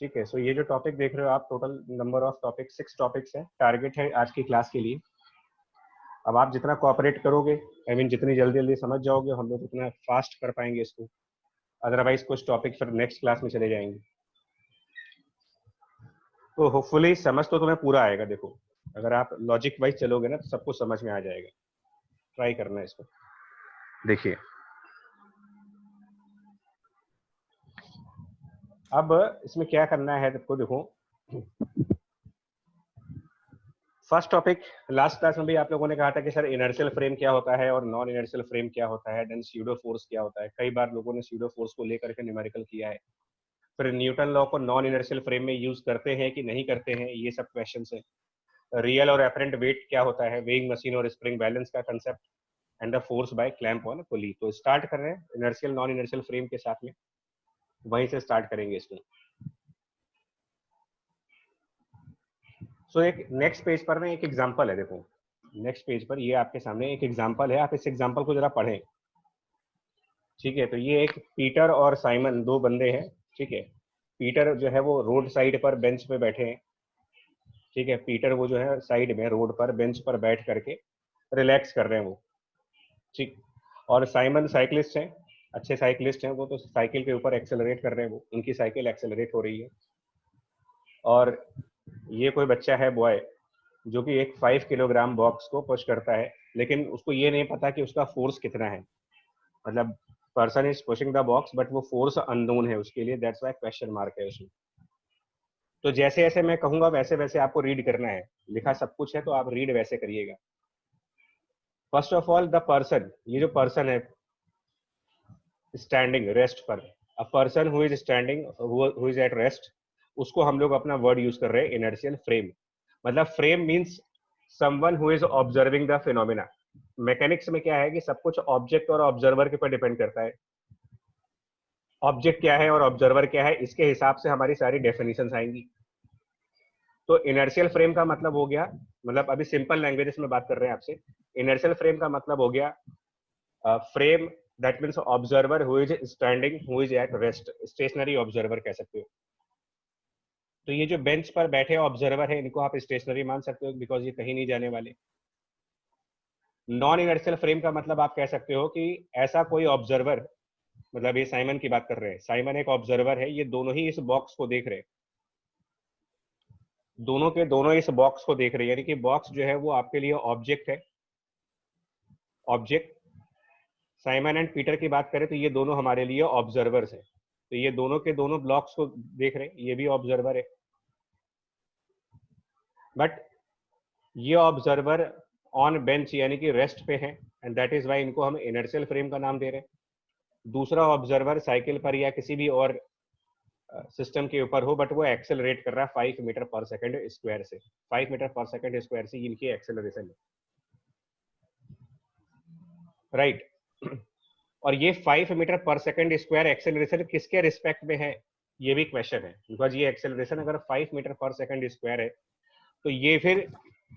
ठीक है, सो ये जो टॉपिक देख रहे हो आप, total number of topic 6 topics है, टारगेट है आज की क्लास के लिए। अब आप जितना कोऑपरेट करोगे, आई मीन जितनी जल्दी जल्दी समझ जाओगे, हम लोग उतना फास्ट कर पाएंगे इसको। अदरवाइज कुछ टॉपिक फिर नेक्स्ट क्लास में चले जाएंगे। तो होपफुली समझ तो तुम्हें पूरा आएगा। देखो, अगर आप लॉजिक वाइज चलोगे ना तो सब कुछ समझ में आ जाएगा। ट्राई करना है इसको। देखिए, अब इसमें क्या करना है आपको। देखो, फर्स्ट टॉपिक, लास्ट क्लास में भी आप लोगों ने कहा था कि सर इनर्शियल फ्रेम क्या होता है और नॉन इनर्शियल फ्रेम क्या होता है, देन स्यूडो फोर्स क्या होता है। कई बार लोगों ने स्यूडो फोर्स को लेकर के न्यूमेरिकल किया है। फिर न्यूटन लॉ को नॉन इनर्शियल फ्रेम में यूज करते हैं कि नहीं करते हैं, ये सब क्वेश्चन है। रियल और एपरेंट वेट क्या होता है, वेइंग मशीन और स्प्रिंग बैलेंस का concept, and the force by clamp on pulley. तो स्टार्ट कर रहे हैं इनर्शियल नॉन इनर्शियल फ्रेम के साथ में, वहीं से स्टार्ट करेंगे इसको। सो एक नेक्स्ट पेज पर में एक एग्जांपल है। देखो, नेक्स्ट पेज पर ये आपके सामने एक एग्जांपल है, आप इस एग्जांपल को जरा पढ़ें। ठीक है, तो ये एक पीटर और साइमन, दो बंदे हैं। ठीक है, पीटर जो है वो रोड साइड पर बेंच पे बैठे हैं। ठीक है, पीटर वो जो है साइड में रोड पर बेंच पर बैठ करके रिलैक्स कर रहे हैं वो। ठीक, और साइमन साइकिलिस्ट हैं, अच्छे साइकिलिस्ट हैं वो, तो साइकिल के ऊपर एक्सेलरेट कर रहे हैं वो, उनकी साइकिल एक्सेलरेट हो रही है। और ये कोई बच्चा है, बॉय, जो कि एक 5 किलोग्राम बॉक्स को पुश करता है, लेकिन उसको ये नहीं पता कि उसका फोर्स कितना है। मतलब person is pushing the box but वो फोर्स अननोन है उसके लिए, दैट्स व्हाई क्वेश्चन मार्क है उसमें। तो जैसे जैसे मैं कहूंगा वैसे वैसे आपको रीड करना है। लिखा सब कुछ है तो आप रीड वैसे करिएगा। First of all, the person, ये जो पर्सन है स्टैंडिंग रेस्ट पर, a person who is standing, who is at rest, उसको हम लोग अपना वर्ड यूज कर रहे हैं इनर्शियल फ्रेम। मतलब frame means someone who is observing the phenomena. Mechanics में क्या है कि सब कुछ ऑब्जेक्ट और ऑब्जर्वर के ऊपर डिपेंड करता है। ऑब्जेक्ट क्या है और ऑब्जर्वर क्या है, इसके हिसाब से हमारी सारी डेफिनेशंस आएंगी। तो इनर्शियल फ्रेम का मतलब हो गया, मतलब अभी सिंपल लैंग्वेज में बात कर रहे हैं आपसे। इनर्शियल फ्रेम का मतलब हो गया frame that means observer who is standing, who is at rest, stationary observer कह सकते हो। तो ये जो बेंच पर बैठे ऑब्जर्वर है, इनको आप स्टेशनरी मान सकते हो बिकॉज ये कहीं नहीं जाने वाले। नॉन इनर्शियल फ्रेम का मतलब आप कह सकते हो कि ऐसा कोई ऑब्जर्वर, मतलब ये साइमन की बात कर रहे हैं, साइमन एक ऑब्जर्वर है, ये दोनों ही इस बॉक्स को देख रहे हैं, दोनों के दोनों इस बॉक्स को देख रहे हैं, यानी कि बॉक्स जो है वो आपके लिए ऑब्जेक्ट है। ऑब्जेक्ट, साइमन एंड पीटर की बात करें तो ये दोनों हमारे लिए ऑब्जर्वर्स हैं। तो ये दोनों के दोनों ब्लॉक्स को देख रहे हैं, ये भी ऑब्जर्वर है। बट ये ऑब्जर्वर ऑन बेंच यानी कि रेस्ट पे है, एंड दैट इज वाई इनको हम इनर्शियल फ्रेम का नाम दे रहे हैं। दूसरा ऑब्जर्वर साइकिल पर या किसी भी और सिस्टम के ऊपर हो, बट वो एक्सेलरेट कर रहा है 5 मीटर पर सेकंड स्क्वायर से। 5 मीटर पर सेकंड स्क्वायर से इनकी एक्सेलरेशन है, राइट। और ये 5 metre per second square acceleration किसके रिस्पेक्ट में है, ये भी क्वेश्चन है। बिकॉज ये एक्सेलरेशन अगर 5 मीटर पर सेकंड स्क्वायर है तो ये फिर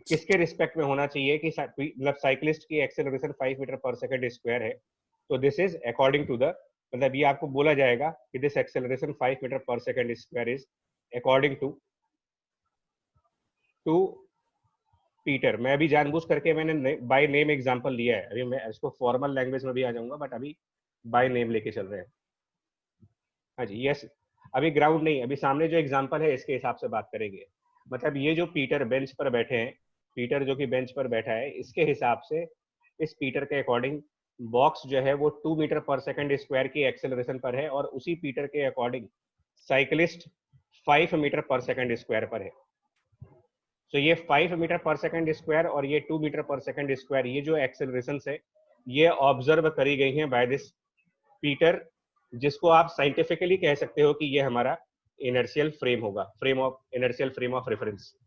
किसके रिस्पेक्ट में होना चाहिए कि मतलब साइकिलिस्ट की acceleration 5 metre per second square है, तो this is according to the, मतलब ये आपको बोला जाएगा कि this acceleration 5 metre per second square is according to Peter. मैं अभी जानबूझ करके मैंने बाय नेम एग्जांपल लिया है, अभी मैं इसको फॉर्मल लैंग्वेज में भी आ जाऊंगा, बट अभी बाय नेम लेके चल रहे हैं। हाँ जी, यस, अभी ग्राउंड नहीं, अभी सामने जो एग्जांपल है इसके हिसाब से बात करेंगे। मतलब ये जो पीटर बेंच पर बैठे हैं, पीटर जो कि बेंच पर बैठा है, इसके हिसाब से, इस पीटर के अकॉर्डिंग बॉक्स जो है वो 2 मीटर पर सेकंड स्क्वायर की एक्सेलरेशन पर है, और उसी पीटर के according cyclist 5 metre per second square पर है। तो ये 5 मीटर पर सेकंड स्क्वायर और ये 2 मीटर पर सेकंड स्क्वायर, ये जो एक्सेलरेशन है ये ऑब्जर्व करी गई हैं बाय दिस पीटर, जिसको आप साइंटिफिकली कह सकते हो कि ये हमारा इनर्शियल फ्रेम होगा, frame of inertial frame of reference.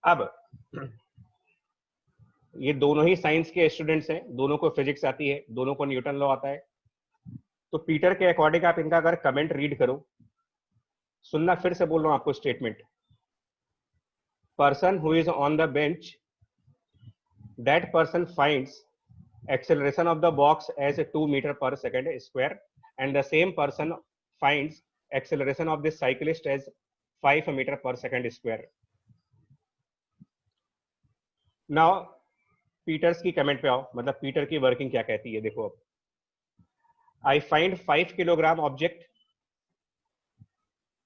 अब ये दोनों ही साइंस के स्टूडेंट्स हैं, दोनों को फिजिक्स आती है, दोनों को न्यूटन लॉ आता है। तो पीटर के अकॉर्डिंग आप इनका अगर कमेंट रीड करो, सुनना, फिर से बोल रहा हूं आपको statement. Person who is on the bench, that person finds acceleration of the box as 2 meter per second square, and the same person finds acceleration of this cyclist as 5 meter per second square. Now Peter's की comment पे आओ, मतलब Peter की working क्या कहती है देखो। अब I find 5 kilogram object,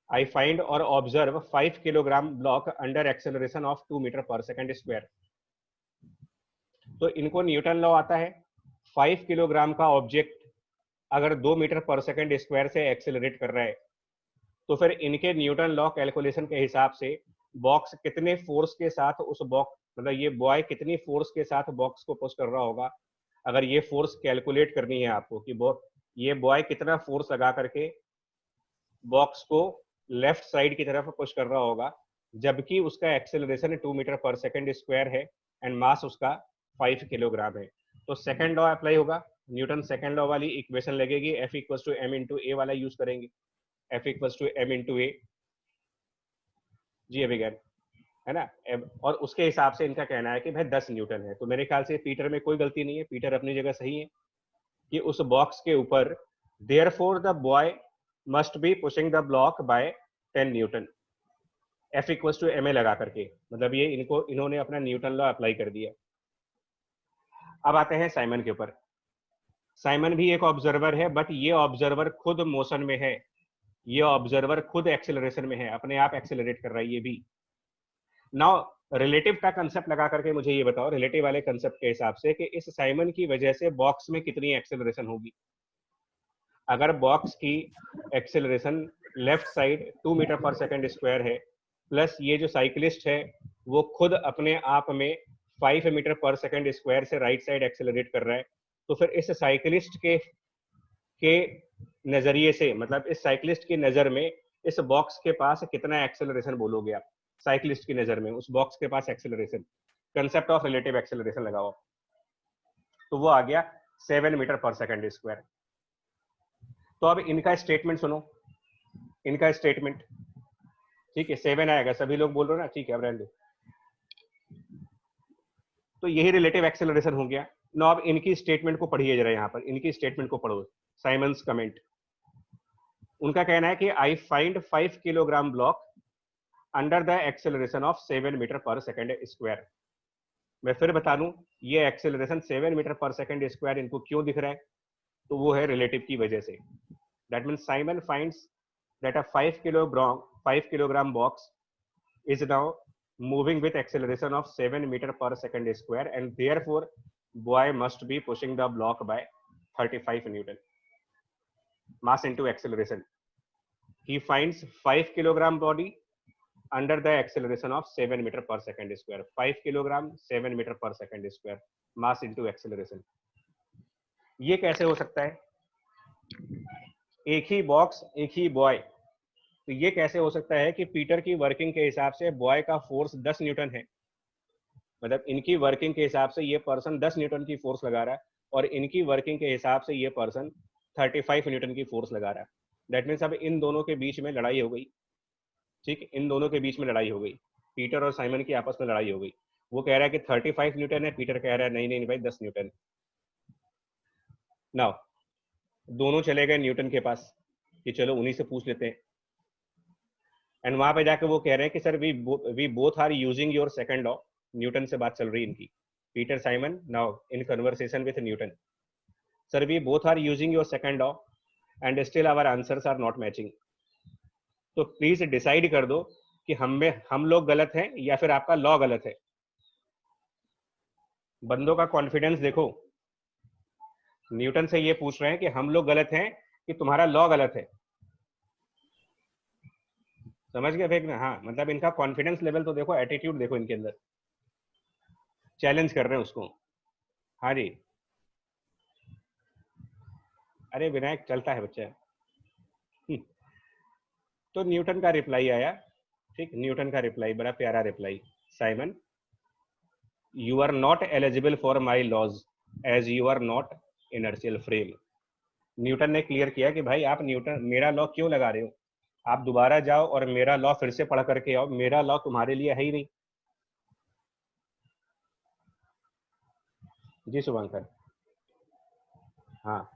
I find or observe 5 kilogram block under acceleration of 2 meter per second square. तो इनको न्यूटन लॉ आता है, 5 किलोग्राम का ऑब्जेक्ट अगर 2 मीटर पर सेकंड स्क्वायर से एक्सेलरेट कर रहा है, तो फिर इनके न्यूटन लॉ कैलकुलेशन के हिसाब से बॉक्स कितने फोर्स के साथ उस बॉक्स, मतलब ये बॉय कितनी फोर्स के साथ बॉक्स को पुश कर रहा होगा। अगर ये फोर्स कैलकुलेट करनी है आपको कि ये बॉय कितना फोर्स लगा करके बॉक्स को लेफ्ट साइड की तरफ पुश कर रहा होगा, जबकि उसका acceleration 2 metre per second square है एंड मास उसका 5 किलोग्राम है। तो सेकंड लॉ अप्लाई होगा, न्यूटन सेकंड लॉ वाली इक्वेशन लगेगी, F equals to m into A वाला यूज करेंगे, F equals to m into A. जी अभिज्ञान है ना। और उसके हिसाब से इनका कहना है कि भाई 10 न्यूटन है। तो मेरे ख्याल से पीटर में कोई गलती नहीं है, पीटर अपनी जगह सही है कि उस बॉक्स के ऊपर therefore the boy must be pushing the block by 10 newton, F equals to M A लगा करके, मतलब ये इन्होंने अपना न्यूटन लॉ अप्लाई कर दिया। अब आते हैं साइमन के ऊपर। साइमन भी एक ऑब्जर्वर है, बट ये ऑब्जर्वर खुद मोशन में है, ये ऑब्जर्वर खुद एक्सेलरेशन में है, अपने आप एक्सेलरेट कर रहा है ये भी। नाउ रिलेटिव का कंसेप्ट लगा करके मुझे ये बताओ, रिलेटिव वाले कंसेप्ट के हिसाब से कि इस साइमन की वजह से बॉक्स में कितनी एक्सेलरेशन होगी। अगर बॉक्स की acceleration left side 2 metre per second square है, प्लस ये जो साइकिलिस्ट है वो खुद अपने आप में 5 मीटर पर सेकंड स्क्वायर से राइट साइड एक्सेलरेट कर रहा है, तो फिर इस साइकिलिस्ट के नजरिए से, मतलब इस साइकिलिस्ट की नजर में इस बॉक्स के पास कितना एक्सेलरेशन बोलोगे आप। साइकिलिस्ट की नजर में उस बॉक्स के पास acceleration, concept of relative acceleration लगाओ, तो वो आ गया 7 मीटर पर सेकंड स्क्वायर। तो अब इनका स्टेटमेंट सुनो, इनका स्टेटमेंट, ठीक है 7 आएगा, सभी लोग बोल रहे हो ना, ठीक है अब रहने दो। तो यही रिलेटिव एक्सेलरेशन हो गया। नो अब इनकी स्टेटमेंट को पढ़िए जरा, यहाँ पर इनकी स्टेटमेंट को पढ़ो, साइमन्स कमेंट। उनका कहना है कि I find 5 kilogram block under the acceleration of 7 metre per second square. मैं फिर बता दूं, ये acceleration 7 metre per second square इनको क्यों दिख रहा है, तो वो है रिलेटिव की वजह से। That means Simon finds that a 5 kilogram box is now moving with acceleration of 7 meter per second square, and therefore boy must be pushing the block by 35 newton, mass into acceleration. He finds 5 kilogram body under the acceleration of 7 meter per second square, 5 kilogram 7 meter per second square, mass into acceleration. ये कैसे हो सकता है, एक ही box एक ही boy, तो ये कैसे हो सकता है कि पीटर की वर्किंग के हिसाब से बॉय का फोर्स 10 न्यूटन है, मतलब इनकी वर्किंग के हिसाब से ये पर्सन 10 न्यूटन की फोर्स लगा रहा है, और इनकी वर्किंग के हिसाब से ये पर्सन 35 न्यूटन की फोर्स लगा रहा है। दैट मीन्स अब इन दोनों के बीच में लड़ाई हो गई, ठीक, इन दोनों के बीच में लड़ाई हो गई, पीटर और साइमन की आपस में लड़ाई हो गई। वो कह रहा है कि 35 न्यूटन है, पीटर कह रहा है नहीं नहीं भाई 10 न्यूटन। नाउ दोनों चले गए न्यूटन के पास कि चलो उन्हीं से पूछ लेते हैं, एंड वहां पे जाके वो कह रहे हैं कि sir we both are using your second law. Newton से बात चल रही इनकी, Peter Simon now in conversation with Newton, sir we both are using your second law and still our answers are not matching. तो please decide कर दो कि हम लोग गलत हैं या फिर आपका लॉ गलत है। बंदों का कॉन्फिडेंस देखो, न्यूटन से ये पूछ रहे हैं कि हम लोग गलत हैं कि तुम्हारा लॉ गलत है। समझ गए फेंकना, हाँ, मतलब इनका कॉन्फिडेंस लेवल तो देखो, एटीट्यूड देखो इनके अंदर, चैलेंज कर रहे हैं उसको। हाँ जी, अरे विनायक चलता है बच्चा। तो न्यूटन का रिप्लाई आया, ठीक, न्यूटन का रिप्लाई बड़ा प्यारा reply, Simon you are not eligible for my laws as you are not inertial frame. Newton ने क्लियर किया कि भाई आप न्यूटन मेरा लॉ क्यों लगा रहे हो, आप दोबारा जाओ और मेरा लॉ फिर से पढ़ करके आओ, मेरा लॉ तुम्हारे लिए है ही नहीं। जी शुभंकर, हाँ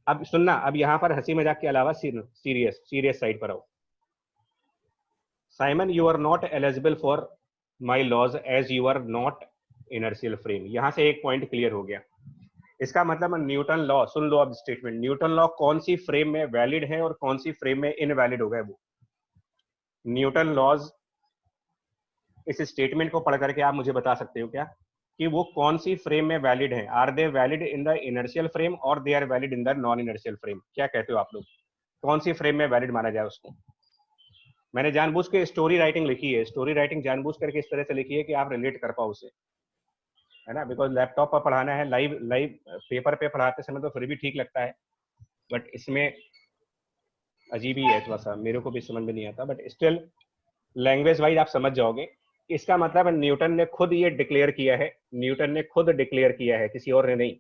अब सुनना, अब यहाँ पर हंसी मजाक के अलावा सीरियस साइड पर आओ। Simon, you are not eligible for my laws as you are not inertial frame. यहां से एक पॉइंट क्लियर हो गया। इसका मतलब न्यूटन लॉ, सुन लो अब स्टेटमेंट, न्यूटन लॉ कौन सी फ्रेम में वैलिड है और कौन सी फ्रेम में इनवैलिड हो गए। वो न्यूटन लॉज, इस स्टेटमेंट को पढ़ करके आप मुझे बता सकते हो क्या कि वो कौन सी फ्रेम में वैलिड है? Are they valid in the inertial frame और they are valid in the non inertial frame? क्या कहते हो आप लोग, कौन सी फ्रेम में वैलिड माना जाए उसको? मैंने जानबूझ के स्टोरी राइटिंग लिखी है, स्टोरी राइटिंग जानबूझ करके इस तरह से लिखी है कि आप रिलेट कर पाओ उसे, है ना, बिकॉज लैपटॉप पर पढ़ाना है, लाइव लाइव पेपर पे पढ़ाते समय तो फिर भी ठीक लगता है, बट इसमें अजीब ही है थोड़ा सा, मेरे को भी समझ में नहीं आता, बट स्टिल लैंग्वेज वाइज आप समझ जाओगे। इसका मतलब न्यूटन ने खुद ये डिक्लेयर किया है, न्यूटन ने खुद डिक्लेयर किया है, किसी और ने नहीं,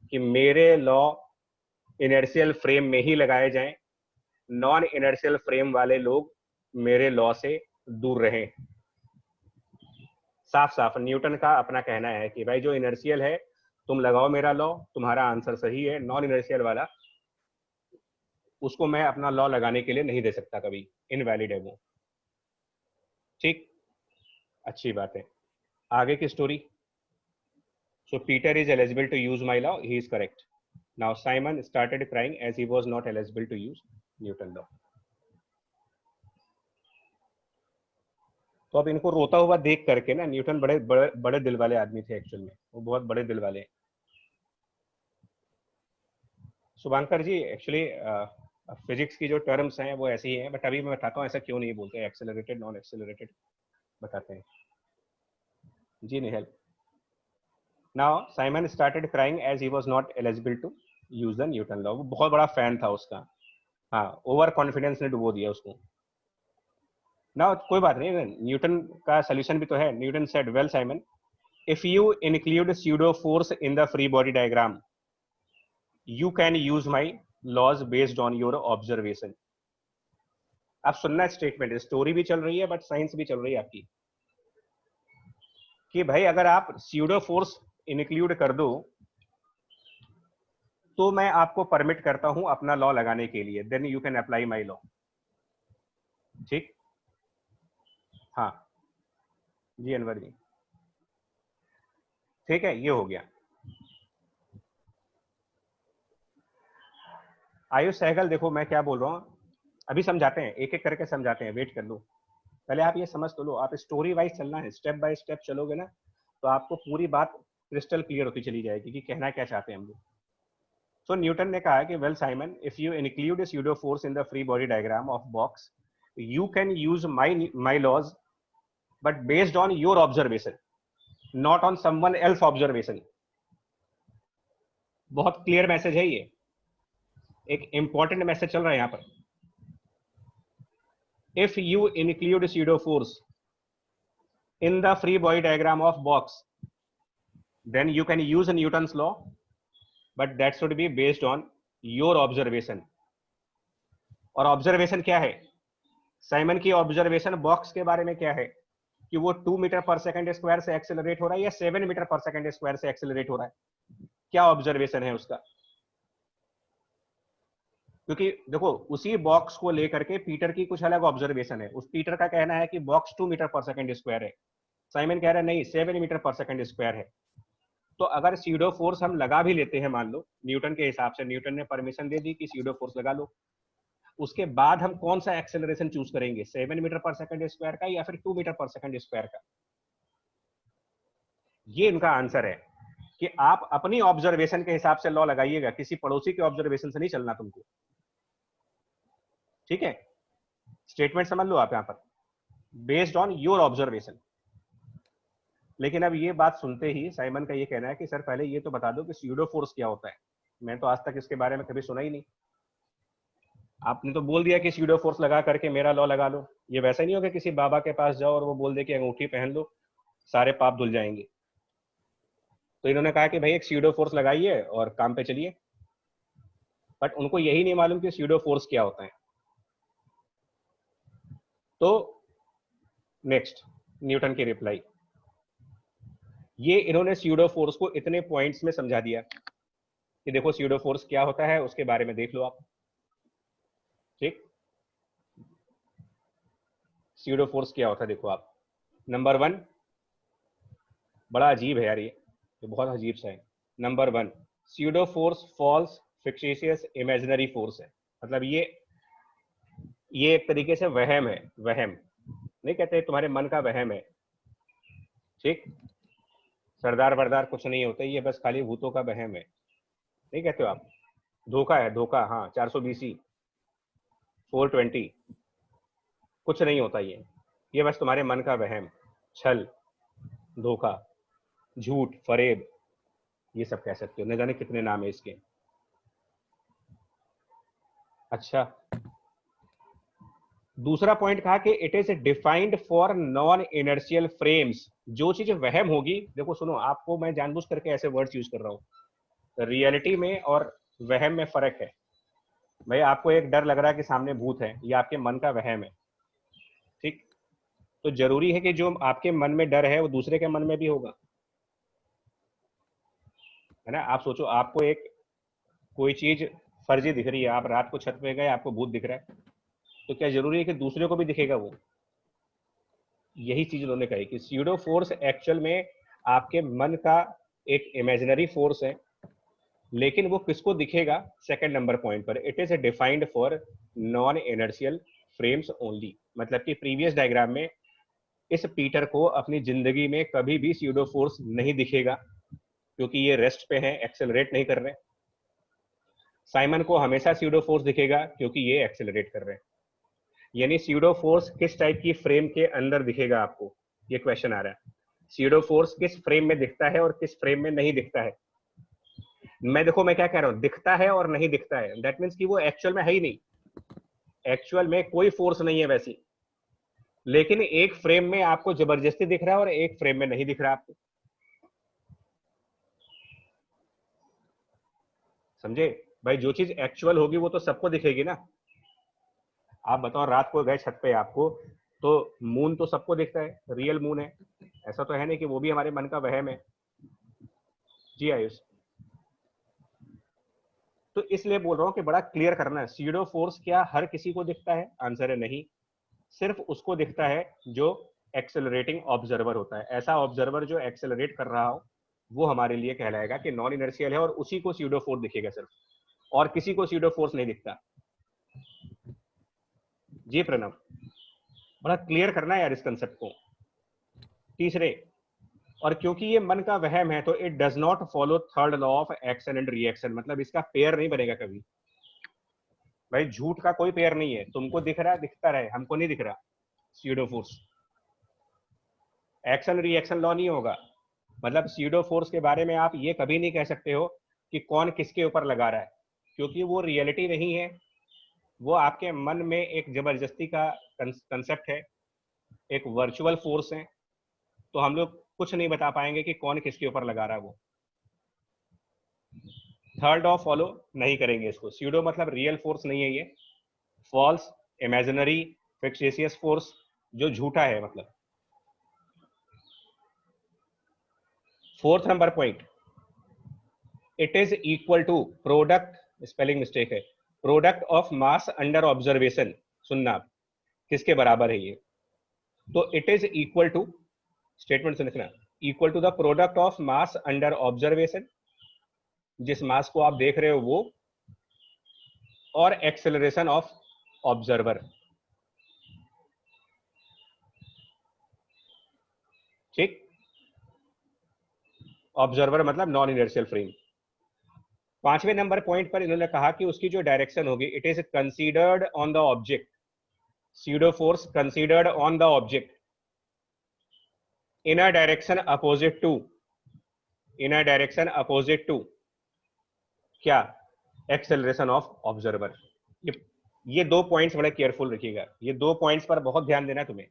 कि मेरे लॉ इनर्शियल फ्रेम में ही लगाए जाएं, नॉन इनर्शियल फ्रेम वाले लोग मेरे लॉ से दूर रहें। साफ साफ न्यूटन का अपना कहना है कि भाई जो इनर्शियल है तुम लगाओ मेरा लॉ, तुम्हारा आंसर सही है, नॉन इनर्शियल वाला उसको मैं अपना लॉ लगाने के लिए नहीं दे सकता, कभी इनवैलिड है वो। ठीक, अच्छी बात है। आगे की story. So Peter is eligible to use my law, he is correct. Now Simon started crying as he was not eligible to use Newton law. तो अब इनको रोता हुआ देख करके ना, न्यूटन बड़े बड़े बड़े दिल वाले आदमी थे एक्चुअल में, वो बहुत बड़े दिल वाले। शुभांकर जी, एक्चुअली फिजिक्स की जो टर्म्स हैं वो ऐसी ही हैं, बट अभी मैं बताता हूँ ऐसा क्यों नहीं बोलते, एक्सेलरेटेड नॉन एक्सेलरेटेड बताते हैं जी। नहीं help. Now Simon started crying as he was not eligible to use the Newton law. वो बहुत बड़ा फैन था उसका, हाँ, ओवर कॉन्फिडेंस ने डुबो दिया उसको ना। कोई बात नहीं, न्यूटन का सोल्यूशन भी तो है। Newton said, well Simon, if you include pseudo force in the free body diagram, you can use my laws based on your observation. अब सुनना स्टेटमेंट, स्टोरी भी चल रही है बट साइंस भी चल रही है आपकी, कि भाई अगर आप स्यूडो फोर्स इंक्लूड कर दो तो मैं आपको परमिट करता हूं अपना लॉ लगाने के लिए, then you can apply my law. ठीक, हाँ जी अनवर जी, ठीक है, ये हो गया। आयुष सहगल, देखो मैं क्या बोल रहा हूँ, अभी समझाते हैं, एक एक करके समझाते हैं, वेट कर लो, पहले आप ये समझ तो लो। आप स्टोरी वाइज चलना है, स्टेप बाय स्टेप चलोगे ना तो आपको पूरी बात क्रिस्टल क्लियर होती चली जाएगी कि कहना क्या चाहते हैं हम लोग। सो न्यूटन ने कहा कि well Simon, if you include pseudo force in the free body diagram of box, you can use my laws but based on your observation, not on someone else observation. बहुत क्लियर मैसेज है ये, एक important message चल रहा है यहां पर। if you include pseudo force in the free body diagram of box, then you can use Newton's law, but that should be based on your observation. और ऑब्जर्वेशन क्या है? साइमन की ऑब्जर्वेशन बॉक्स के बारे में क्या है कि वो 2 मीटर पर सेकंड स्क्वायर से एक्सेलरेट हो रहा है या 7 मीटर पर सेकंड स्क्वायर से एक्सेलरेट हो रहा है, क्या ऑब्जर्वेशन है उसका? क्योंकि देखो उसी बॉक्स को लेकर के पीटर की कुछ अलग ऑब्जर्वेशन है। उस पीटर का कहना है कि box 2 metre per second square है, साइमन कह रहा है नहीं 7 मीटर पर सेकंड स्क्वायर है। तो अगर स्यूडो फोर्स हम लगा भी लेते हैं, मान लो न्यूटन के हिसाब से, न्यूटन ने परमिशन दे दी कि स्यूडो फोर्स लगा लो, उसके बाद हम कौन सा एक्सेलरेशन चूज करेंगे, 7 मीटर पर सेकंड स्क्वायर का या फिर 2 मीटर पर सेकंड स्क्वायर का? ये इनका आंसर है कि आप अपनी ऑब्जर्वेशन के हिसाब से लॉ लगाइएगा, किसी पड़ोसी के ऑब्जर्वेशन से नहीं चलना तुमको। ठीक है, स्टेटमेंट समझ लो आप यहां पर, बेस्ड ऑन योर ऑब्जर्वेशन। लेकिन अब ये बात सुनते ही साइमन का ये कहना है कि सर पहले ये तो बता दो कि स्यूडो फोर्स क्या होता है, मैं तो आज तक इसके बारे में कभी सुना ही नहीं। आपने तो बोल दिया कि स्यूडो फोर्स लगा करके मेरा लॉ लगा लो। ये वैसा नहीं होगा किसी बाबा के पास जाओ और वो बोल दे कि अंगूठी पहन लो सारे पाप धुल जाएंगे। तो इन्होंने कहा कि भाई एक स्यूडो फोर्स लगाइए और काम पे चलिए, बट उनको यही नहीं मालूम कि स्यूडो फोर्स क्या होता है। तो नेक्स्ट न्यूटन की रिप्लाई, ये इन्होंने स्यूडो फोर्स को इतने पॉइंट्स में समझा दिया कि देखो स्यूडो फोर्स क्या होता है, उसके बारे में देख लो आप। ठीक, स्यूडो फोर्स क्या होता है देखो आप। नंबर वन, बड़ा अजीब है यार ये बहुत अजीब सा है। Number one, pseudo force false fictitious imaginary force है। मतलब ये एक तरीके से वहम है। वहम नहीं कहते, तुम्हारे मन का वहम है। ठीक, सरदार बरदार कुछ नहीं होता, ये बस खाली भूतों का वहम है, नहीं कहते हो आप। धोखा है, धोखा, हाँ 420, 420, कुछ नहीं होता ये बस तुम्हारे मन का वहम, छल, धोखा, झूठ, फरेब, ये सब कह सकते हो, न जाने कितने नाम है इसके। अच्छा, दूसरा पॉइंट कहा कि it is defined for non inertial frames. जो चीज वहम होगी, देखो सुनो, आपको मैं जानबूझ करके ऐसे वर्ड्स यूज कर रहा हूँ। रियलिटी में और वहम में फर्क है भाई। आपको एक डर लग रहा है कि सामने भूत है, ये आपके मन का वहम है। ठीक, तो जरूरी है कि जो आपके मन में डर है वो दूसरे के मन में भी होगा, है ना। आप सोचो, आपको एक कोई चीज फर्जी दिख रही है, आप रात को छत पे गए, आपको भूत दिख रहा है, तो क्या जरूरी है कि दूसरे को भी दिखेगा वो? यही चीज उन्होंने कही कि स्यूडो फोर्स एक्चुअल में आपके मन का एक इमेजिनरी फोर्स है, लेकिन वो किसको दिखेगा? सेकंड नंबर पॉइंट पर, it is defined for non inertial frames only. मतलब कि प्रीवियस डायग्राम में इस पीटर को अपनी जिंदगी में कभी भी स्यूडो फोर्स नहीं दिखेगा, क्योंकि ये रेस्ट पे हैं, एक्सेलरेट नहीं कर रहे। साइमन को हमेशा स्यूडो फोर्स दिखेगा क्योंकि ये एक्सेलरेट कर रहे हैं। यानी स्यूडो फोर्स किस टाइप की फ्रेम के अंदर दिखेगा आपको, ये क्वेश्चन आ रहा है। स्यूडो फोर्स किस फ्रेम में दिखता है और किस फ्रेम में नहीं दिखता है। मैं क्या कह रहा हूं, दिखता है और नहीं दिखता है, दैट मीन्स कि वो एक्चुअल में है ही नहीं। एक्चुअल में कोई फोर्स नहीं है वैसी, लेकिन एक फ्रेम में आपको जबरदस्ती दिख रहा है और एक फ्रेम में नहीं दिख रहा आपको। समझे भाई? जो चीज एक्चुअल होगी वो तो सबको दिखेगी ना। आप बताओ, रात को गए छत पे आपको, तो मून तो सबको दिखता है, रियल मून है। ऐसा तो है नहीं कि वो भी हमारे मन का वहम है। जी आयुष, तो इसलिए बोल रहा हूँ कि बड़ा क्लियर करना है। सीडो फोर्स क्या हर किसी को दिखता है? आंसर है नहीं। सिर्फ उसको दिखता है जो एक्सेलरेटिंग ऑब्जर्वर होता है। ऐसा ऑब्जर्वर जो एक्सेलरेट कर रहा हो, वो हमारे लिए कहलाएगा कि नॉन इनर्शियल है, और उसी को सीडो फोर्स दिखेगा सिर्फ, और किसी को सीडो फोर्स नहीं दिखता। जी प्रणव, बड़ा क्लियर करना है यार इस कंसेप्ट को। तीसरे, और क्योंकि ये मन का वहम है, तो it does not follow third law of action and reaction. मतलब इसका पेयर नहीं बनेगा कभी। भाई झूठ का कोई पेयर नहीं है, तुमको दिख रहा है दिखता रहे, हमको नहीं दिख रहा। Pseudo force, action reaction law नहीं होगा। मतलब स्यूडो फोर्स के बारे में आप ये कभी नहीं कह सकते हो कि कौन किसके ऊपर लगा रहा है, क्योंकि वो रियलिटी नहीं है। वो आपके मन में एक जबरदस्ती का कंसेप्ट है, एक वर्चुअल फोर्स है। तो हम लोग कुछ नहीं बता पाएंगे कि कौन किसके ऊपर लगा रहा है। वो थर्ड लॉ फॉलो नहीं करेंगे इसको। स्यूडो मतलब रियल फोर्स नहीं है ये, फॉल्स, इमेजिनरी, फिक्टिशियस फोर्स, जो झूठा है मतलब। Fourth number point, it is equal to product, spelling mistake है, product of mass under observation. सुनना, किसके बराबर है ये? तो it is equal to, statement से लिखना, equal to the product of mass under observation, जिस मास को आप देख रहे हो वो, और एक्सेलरेशन ऑफ ऑब्जर्वर। ठीक, ऑब्जर्वर मतलब नॉन इनर्शियल फ्रेम। पांचवें नंबर पॉइंट पर इन्होंने कहा कि उसकी जो डायरेक्शन होगी, it is considered on the object. Pseudo force considered on the object in a direction opposite to, in a direction opposite to क्या? Acceleration of observer. ये दो पॉइंट्स बड़े केयरफुल रखिएगा, ये दो पॉइंट्स पर बहुत ध्यान देना है तुम्हें,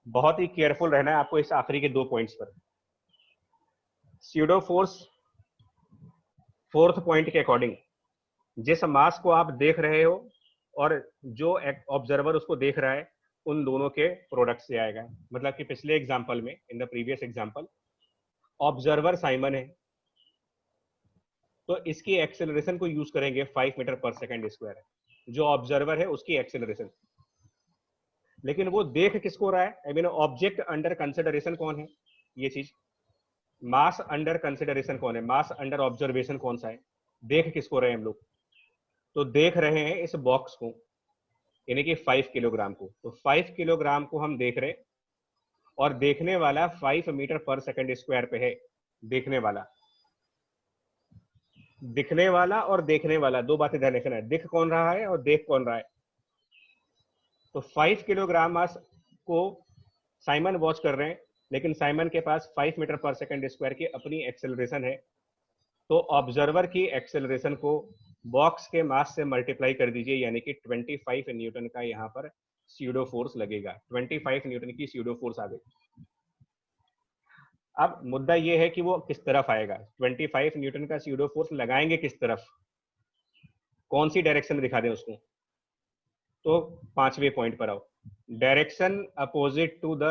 बहुत ही केयरफुल रहना है आपको इस आखिरी के दो पॉइंट्स पर। स्यूडो फोर्स, फोर्थ पॉइंट के अकॉर्डिंग, जिस मास को आप देख रहे हो और जो ऑब्जर्वर उसको देख रहा है, उन दोनों के प्रोडक्ट से आएगा। मतलब कि पिछले एग्जांपल में, in the previous example, observer Simon है, तो इसकी एक्सेलरेशन को यूज करेंगे 5 मीटर पर सेकंड स्क्वायर, जो ऑब्जर्वर है उसकी एक्सेलरेशन। लेकिन वो देख किसको रहा है, I mean object under consideration कौन है, ये चीज। मास अंडर कंसिडरेशन कौन है, मास अंडर ऑब्जर्वेशन कौन सा है, देख किसको रहे हैं हम लोग। तो देख रहे हैं इस बॉक्स को, यानी कि 5 किलोग्राम को। तो 5 किलोग्राम को हम देख रहे हैं, और देखने वाला 5 मीटर पर सेकंड स्क्वायर पे है। देखने वाला, दिखने वाला और देखने वाला, दो बातें ध्यान रखना है, दिख कौन रहा है और देख कौन रहा है। तो 5 किलोग्राम मास को साइमन वॉच कर रहे हैं, लेकिन साइमन के पास 5 मीटर पर सेकंड स्क्वायर की अपनी एक्सेलरेशन है। तो ऑब्जर्वर की एक्सेलरेशन को बॉक्स के मास से मल्टीप्लाई कर दीजिए, यानी कि 25 न्यूटन का यहाँ पर स्यूडो फोर्स लगेगा। 25 न्यूटन की स्यूडो फोर्स आ गई। अब मुद्दा ये है कि वो किस तरफ आएगा, 25 न्यूटन का स्यूडो फोर्स लगाएंगे किस तरफ, कौन सी डायरेक्शन में दिखा दें उसको। तो 5वें पॉइंट पर आओ, direction opposite to the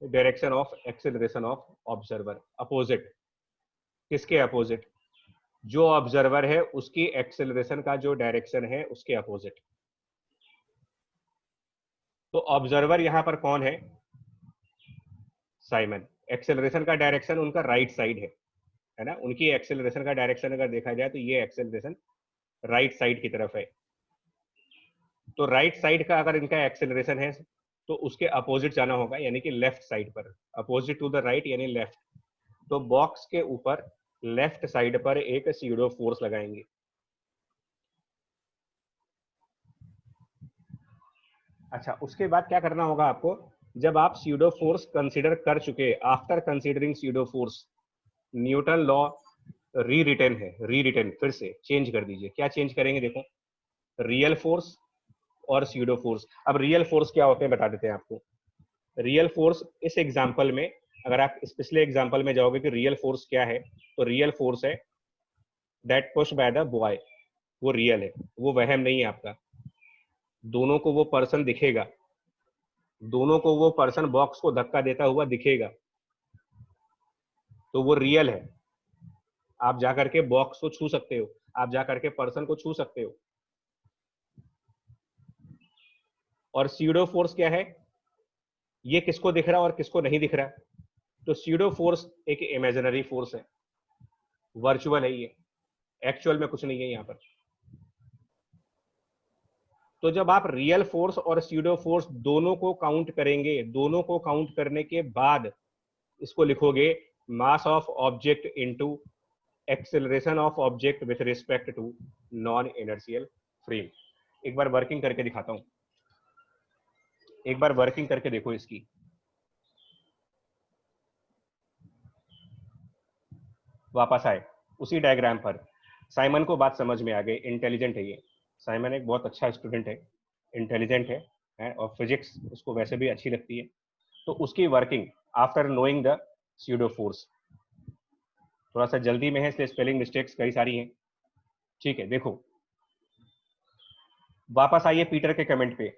direction of acceleration of observer. Opposite, किसके अपोजिट, जो ऑब्जर्वर है उसकी एक्सेलरेशन का जो डायरेक्शन है उसके अपोजिट। तो ऑब्जर्वर यहां पर कौन है, साइमन। एक्सेलरेशन का डायरेक्शन उनका राइट साइड है ना, उनकी एक्सेलरेशन का डायरेक्शन अगर देखा जाए तो ये एक्सेलरेशन राइट साइड की तरफ है। तो राइट साइड का अगर इनका एक्सेलरेशन है तो उसके अपोजिट जाना होगा, यानी कि लेफ्ट साइड पर, अपोजिट टू द राइट यानी लेफ्ट। तो बॉक्स के ऊपर लेफ्ट साइड पर एक स्यूडो फोर्स लगाएंगे। अच्छा, उसके बाद क्या करना होगा आपको, जब आप स्यूडो फोर्स कंसीडर कर चुके, after considering pseudo force, Newton law री रिटर्न है, री रिटर्न फिर से चेंज कर दीजिए। क्या चेंज करेंगे, देखो, रियल फोर्स और स्यूडो फोर्स। अब रियल फोर्स क्या होते हैं बता देते हैं आपको। रियल फोर्स इस एग्जांपल में, अगर आप इस पिछले एग्जांपल में जाओगे कि रियल फोर्स क्या है, तो रियल फोर्स है that push by the boy, वो रियल है, वो वहम नहीं है आपका। दोनों को वो पर्सन दिखेगा, दोनों को वो पर्सन बॉक्स को धक्का देता हुआ दिखेगा, तो वो रियल है। आप जाकर के बॉक्स को छू सकते हो, आप जाकर के पर्सन को छू सकते हो। और स्यूडो फोर्स क्या है, ये किसको दिख रहा है और किसको नहीं दिख रहा। तो स्यूडो फोर्स एक इमेजिनरी फोर्स है, वर्चुअल है, ये एक्चुअल में कुछ नहीं है यहाँ पर। तो जब आप रियल फोर्स और स्यूडो फोर्स दोनों को काउंट करेंगे, दोनों को काउंट करने के बाद इसको लिखोगे mass of object into acceleration of object with respect to non inertial frame. एक बार वर्किंग करके दिखाता हूं, एक बार वर्किंग करके देखो इसकी। वापस आए उसी डायग्राम पर। साइमन को बात समझ में आ गई, इंटेलिजेंट है ये। साइमन एक बहुत अच्छा स्टूडेंट है, इंटेलिजेंट है और फिजिक्स उसको वैसे भी अच्छी लगती है। तो उसकी working after knowing the pseudo force, थोड़ा सा जल्दी में है इसलिए स्पेलिंग मिस्टेक्स कई सारी हैं। ठीक है, देखो वापस आइए पीटर के कमेंट पे।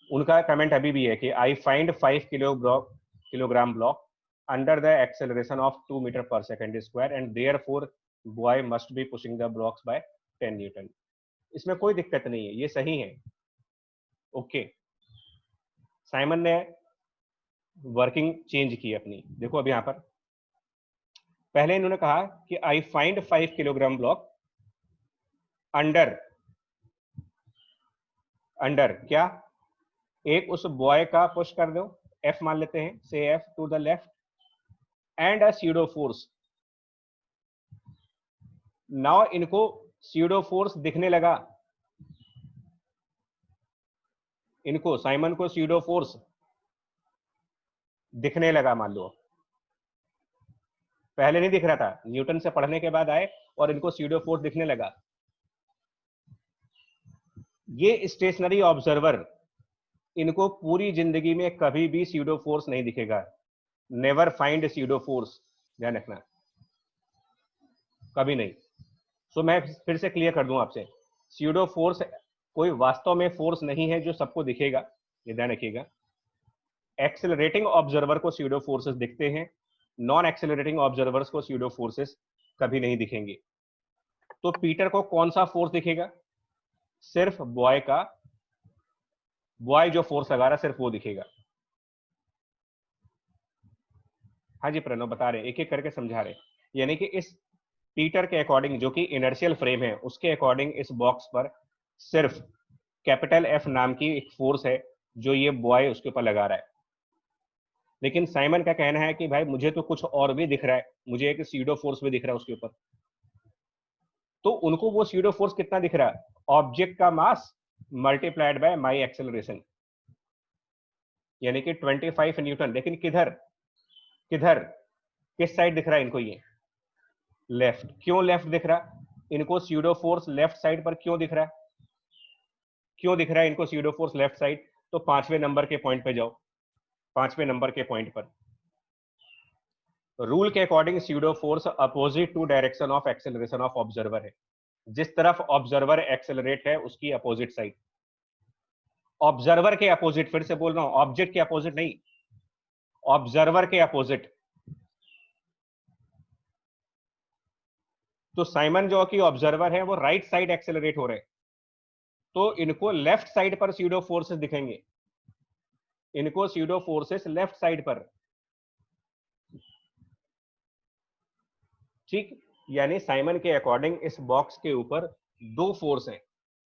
उनका कमेंट अभी भी है कि I find 5 kilogram block under the acceleration of 2 metre per second square and therefore boy must be pushing the blocks by 10 newton. इसमें कोई दिक्कत नहीं है, ये सही है। ओके, साइमन ने वर्किंग चेंज की अपनी। देखो अब यहां पर पहले इन्होंने कहा कि I find 5 kilogram block under, under क्या, एक उस बॉय का पुश कर दो, एफ मान लेते हैं, से F two the left and a pseudo force. Now इनको स्यूडो फोर्स दिखने लगा, इनको साइमन को स्यूडो फोर्स दिखने लगा। मान लो पहले नहीं दिख रहा था, न्यूटन से पढ़ने के बाद आए और इनको स्यूडो फोर्स दिखने लगा। ये स्टेशनरी ऑब्जर्वर, इनको पूरी जिंदगी में कभी भी स्यूडो फोर्स नहीं दिखेगा। नेवर फाइंड स्यूडो फोर्स, ध्यान रखना, कभी नहीं। सो मैं फिर से क्लियर कर दूं आपसे, स्यूडो फोर्स कोई वास्तव में फोर्स नहीं है जो सबको दिखेगा, ये ध्यान रखिएगा। एक्सेलरेटिंग ऑब्जर्वर को स्यूडो फोर्सेस दिखते हैं, नॉन एक्सेलरेटिंग ऑब्जर्वर्स को स्यूडो फोर्सेस कभी नहीं दिखेंगे। तो पीटर को कौन सा फोर्स दिखेगा? सिर्फ बॉय का, बॉय जो फोर्स लगा रहा है सिर्फ वो दिखेगा। हाँ जी प्रणव बता रहे, एक एक करके समझा रहे। यानी कि इस पीटर के अकॉर्डिंग, जो कि इनर्शियल फ्रेम है, उसके अकॉर्डिंग इस बॉक्स पर सिर्फ कैपिटल एफ नाम की एक फोर्स है जो ये बॉय उसके ऊपर लगा रहा है। लेकिन साइमन का कहना है कि भाई मुझे तो कुछ और भी दिख रहा है, मुझे एक सीडो फोर्स भी दिख रहा है उसके ऊपर। तो उनको वो सीडो फोर्स कितना दिख रहा है? ऑब्जेक्ट का mass multiplied by my acceleration, यानी कि 25 न्यूटन। लेकिन किधर किधर, किस साइड दिख रहा है इनको? ये लेफ्ट। क्यों लेफ्ट दिख रहा? इनको सीडो फोर्स लेफ्ट साइड पर क्यों दिख रहा है? क्यों दिख रहा है इनको सीडो फोर्स लेफ्ट साइड? तो 5वें नंबर के पॉइंट पे जाओ। 5वें नंबर के पॉइंट पर रूल के according pseudo force opposite to direction of acceleration of observer है। जिस तरफ ऑब्जर्वर एक्सेलरेट है उसकी अपोजिट साइड। ऑब्जर्वर के अपोजिट, फिर से बोल रहा हूं, ऑब्जेक्ट के अपोजिट नहीं, ऑब्जर्वर के अपोजिट। तो साइमन जो कि ऑब्जर्वर है वो राइट साइड एक्सेलरेट हो रहे हैं, तो इनको लेफ्ट साइड पर सीडो फोर्सेस दिखेंगे। इनको सीडो फोर्सेस लेफ्ट साइड पर, ठीक। यानी साइमन के अकॉर्डिंग इस बॉक्स के ऊपर दो फोर्स हैं।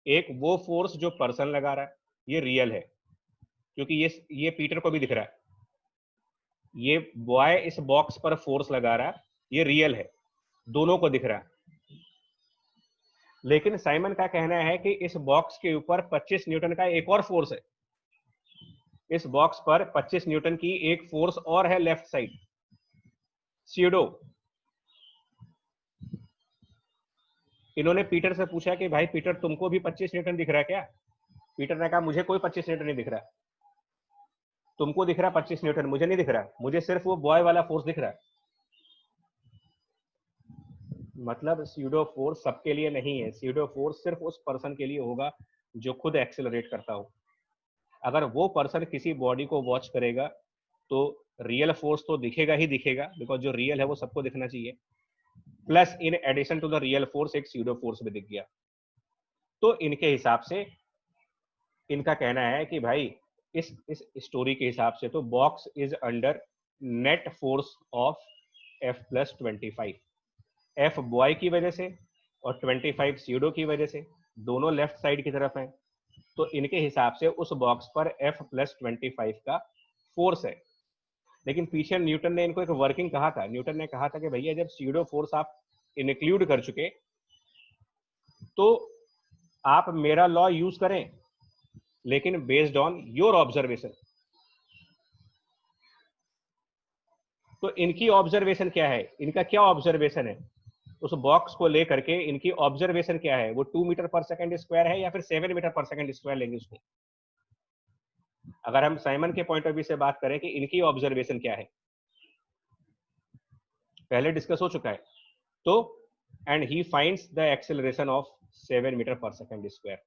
एक वो फोर्स जो पर्सन लगा रहा है, ये रियल है क्योंकि ये पीटर को भी दिख रहा है। ये बॉय इस बॉक्स पर फोर्स लगा रहा है, ये रियल है, दोनों को दिख रहा है। लेकिन साइमन का कहना है कि इस बॉक्स के ऊपर 25 न्यूटन का एक और फोर्स है। इस बॉक्स पर 25 न्यूटन की एक फोर्स और है लेफ्ट साइड, सीडो। इन्होंने पीटर से पूछा कि भाई पीटर तुमको भी 25 न्यूटन दिख रहा है क्या? पीटर ने कहा मुझे कोई 25 न्यूटन नहीं दिख रहा। तुमको दिख रहा 25 न्यूटन, मुझे नहीं दिख रहा, मुझे सिर्फ वो बॉय वाला फोर्स दिख रहा है। मतलब सीडो फोर्स सबके लिए नहीं है, सीडो फोर्स सिर्फ उस पर्सन के लिए होगा जो खुद एक्सेलरेट करता हो। अगर वो पर्सन किसी बॉडी को वॉच करेगा तो रियल फोर्स तो दिखेगा ही दिखेगा, बिकॉज जो रियल है वो सबको दिखना चाहिए। Plus in addition to the real force एक सीडो फोर्स भी दिख गया। तो इनके हिसाब से, इनका कहना है कि भाई इस स्टोरी के हिसाब से तो box is under net force of F+25। F boy की वजह से और 25 सीडो की वजह से, दोनों लेफ्ट साइड की तरफ हैं। तो इनके हिसाब से उस बॉक्स पर F+25 का फोर्स है। लेकिन पीछे न्यूटन ने इनको एक वर्किंग कहा था। न्यूटन ने कहा था कि भैया जब सीडो फोर्स आप इंक्लूड कर चुके तो आप मेरा लॉ यूज करें, लेकिन बेस्ड ऑन योर ऑब्जर्वेशन। तो इनकी ऑब्जर्वेशन क्या है? इनका क्या ऑब्जर्वेशन है? उस बॉक्स को लेकर के इनकी ऑब्जर्वेशन क्या है? वो 2 मीटर पर सेकंड स्क्वायर है या फिर 7 मीटर पर सेकंड स्क्वायर लेंगे उसको? अगर हम साइमन के पॉइंट ऑफ व्यू से बात करें कि इनकी ऑब्जर्वेशन क्या है, पहले डिस्कस हो चुका है। तो and he finds the acceleration of 7 metre per second square.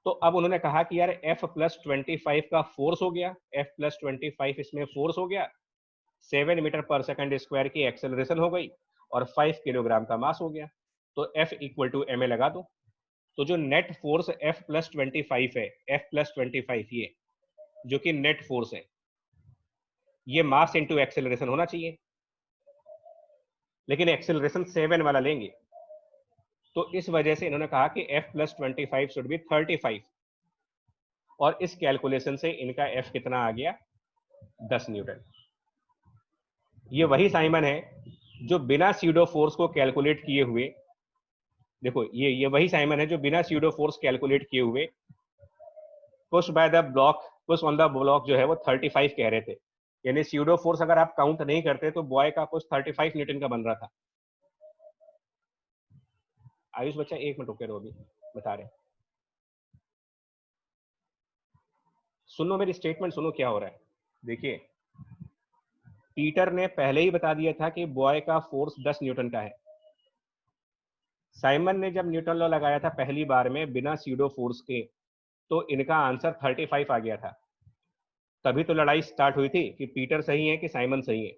तो अब उन्होंने कहा कि यार F+25 का फोर्स हो गया, F+25 इसमें फोर्स हो गया, 7 मीटर पर सेकंड स्क्वायर की एक्सेलरेशन हो गई और 5 किलोग्राम का मास हो गया। तो F इक्वल टू ma लगा दो। तो जो नेट फोर्स F+25 है, F+25 ये जो कि नेट फोर्स है, ये मास इंटू एक्सेलरेशन होना चाहिए, लेकिन एक्सेलरेशन 7 वाला लेंगे। तो इस वजह से इन्होंने कहा कि F+25 शुड बी 35, और इस कैलकुलेशन से इनका F कितना आ गया? 10 न्यूटन। ये वही साइमन है जो बिना सीडो फोर्स को कैलकुलेट किए हुए, देखो ये वही साइमन है जो बिना सीडो फोर्स कैलकुलेट किए हुए push by the block, push on the block जो है वो 35 कह रहे थे। यानी सीडो फोर्स अगर आप काउंट नहीं करते तो बॉय का पुश 35 न्यूटन का बन रहा था। आयुष बच्चा एक मिनट रुके रहो, अभी बता रहे। सुनो मेरी स्टेटमेंट, सुनो क्या हो रहा है। देखिए पीटर ने पहले ही बता दिया था कि बॉय का फोर्स 10 न्यूटन का है। साइमन ने जब न्यूटन लॉ लगाया था पहली बार में बिना सीडो फोर्स के, तो इनका आंसर 35 आ गया था। तभी तो लड़ाई स्टार्ट हुई थी कि पीटर सही है कि साइमन सही है।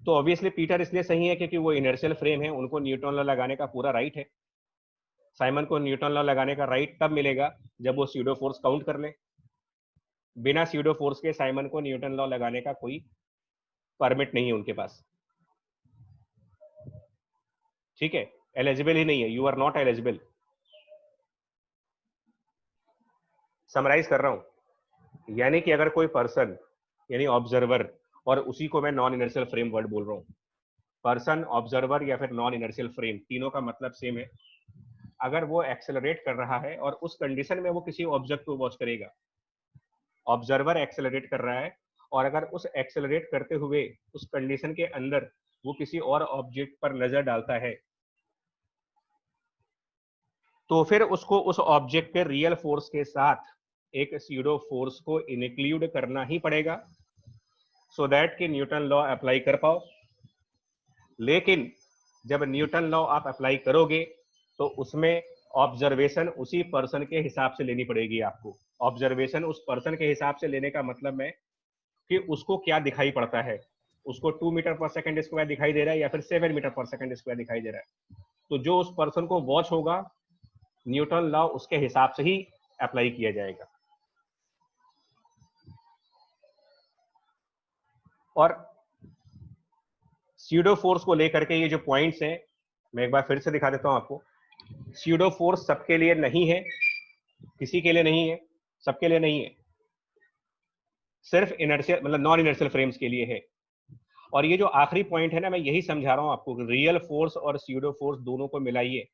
तो ऑब्वियसली पीटर इसलिए सही है क्योंकि वो इनर्शियल फ्रेम है, उनको न्यूटन लॉ लगाने का पूरा राइट है। साइमन को न्यूटन लॉ लगाने का राइट तब मिलेगा जब वो स्यूडो फोर्स काउंट कर ले। बिना स्यूडो फोर्स के साइमन को न्यूटन लॉ लगाने का कोई परमिट नहीं है उनके पास। ठीक है, एलिजिबल ही नहीं है, you are not eligible. Summarise कर रहा हूं, यानी कि अगर कोई पर्सन यानी ऑब्जर्वर, और उसी को मैं नॉन इनर्शियल फ्रेम वर्ड बोल रहा हूं, पर्सन, ऑब्जर्वर या फिर नॉन इनर्शियल फ्रेम, तीनों का मतलब सेम है। अगर वो एक्सेलरेट कर रहा है और उस कंडीशन में वो किसी ऑब्जेक्ट को वॉच करेगा, ऑब्जर्वर एक्सेलरेट कर रहा है और अगर उस एक्सेलरेट करते हुए उस कंडीशन के अंदर वो किसी और ऑब्जेक्ट पर नजर डालता है, तो फिर उसको उस ऑब्जेक्ट के रियल फोर्स के साथ एक स्यूडो फोर्स को इंक्लूड करना ही पड़ेगा, सो दैट कि न्यूटन लॉ अप्लाई कर पाओ। लेकिन जब न्यूटन लॉ आप अप्लाई करोगे तो उसमें ऑब्जर्वेशन उसी पर्सन के हिसाब से लेनी पड़ेगी आपको। ऑब्जर्वेशन उस पर्सन के हिसाब से लेने का मतलब है कि उसको क्या दिखाई पड़ता है, उसको 2 मीटर पर सेकंड स्क्वायर दिखाई दे रहा है या फिर 7 मीटर पर सेकंड स्क्वायर दिखाई दे रहा है। तो जो उस पर्सन को वॉच होगा, न्यूटन लॉ उसके हिसाब से ही अप्लाई किया जाएगा। और स्यूडो फोर्स को लेकर के ये जो पॉइंट्स हैं, मैं एक बार फिर से दिखा देता हूं आपको। स्यूडो फोर्स सबके लिए नहीं है, किसी के लिए नहीं है, सबके लिए नहीं है, सिर्फ इनर्शियल मतलब नॉन इनर्शियल फ्रेम्स के लिए है। और ये जो आखिरी पॉइंट है ना, मैं यही समझा रहा हूं आपको, रियल फोर्स और स्यूडो फोर्स दोनों को मिलाइए।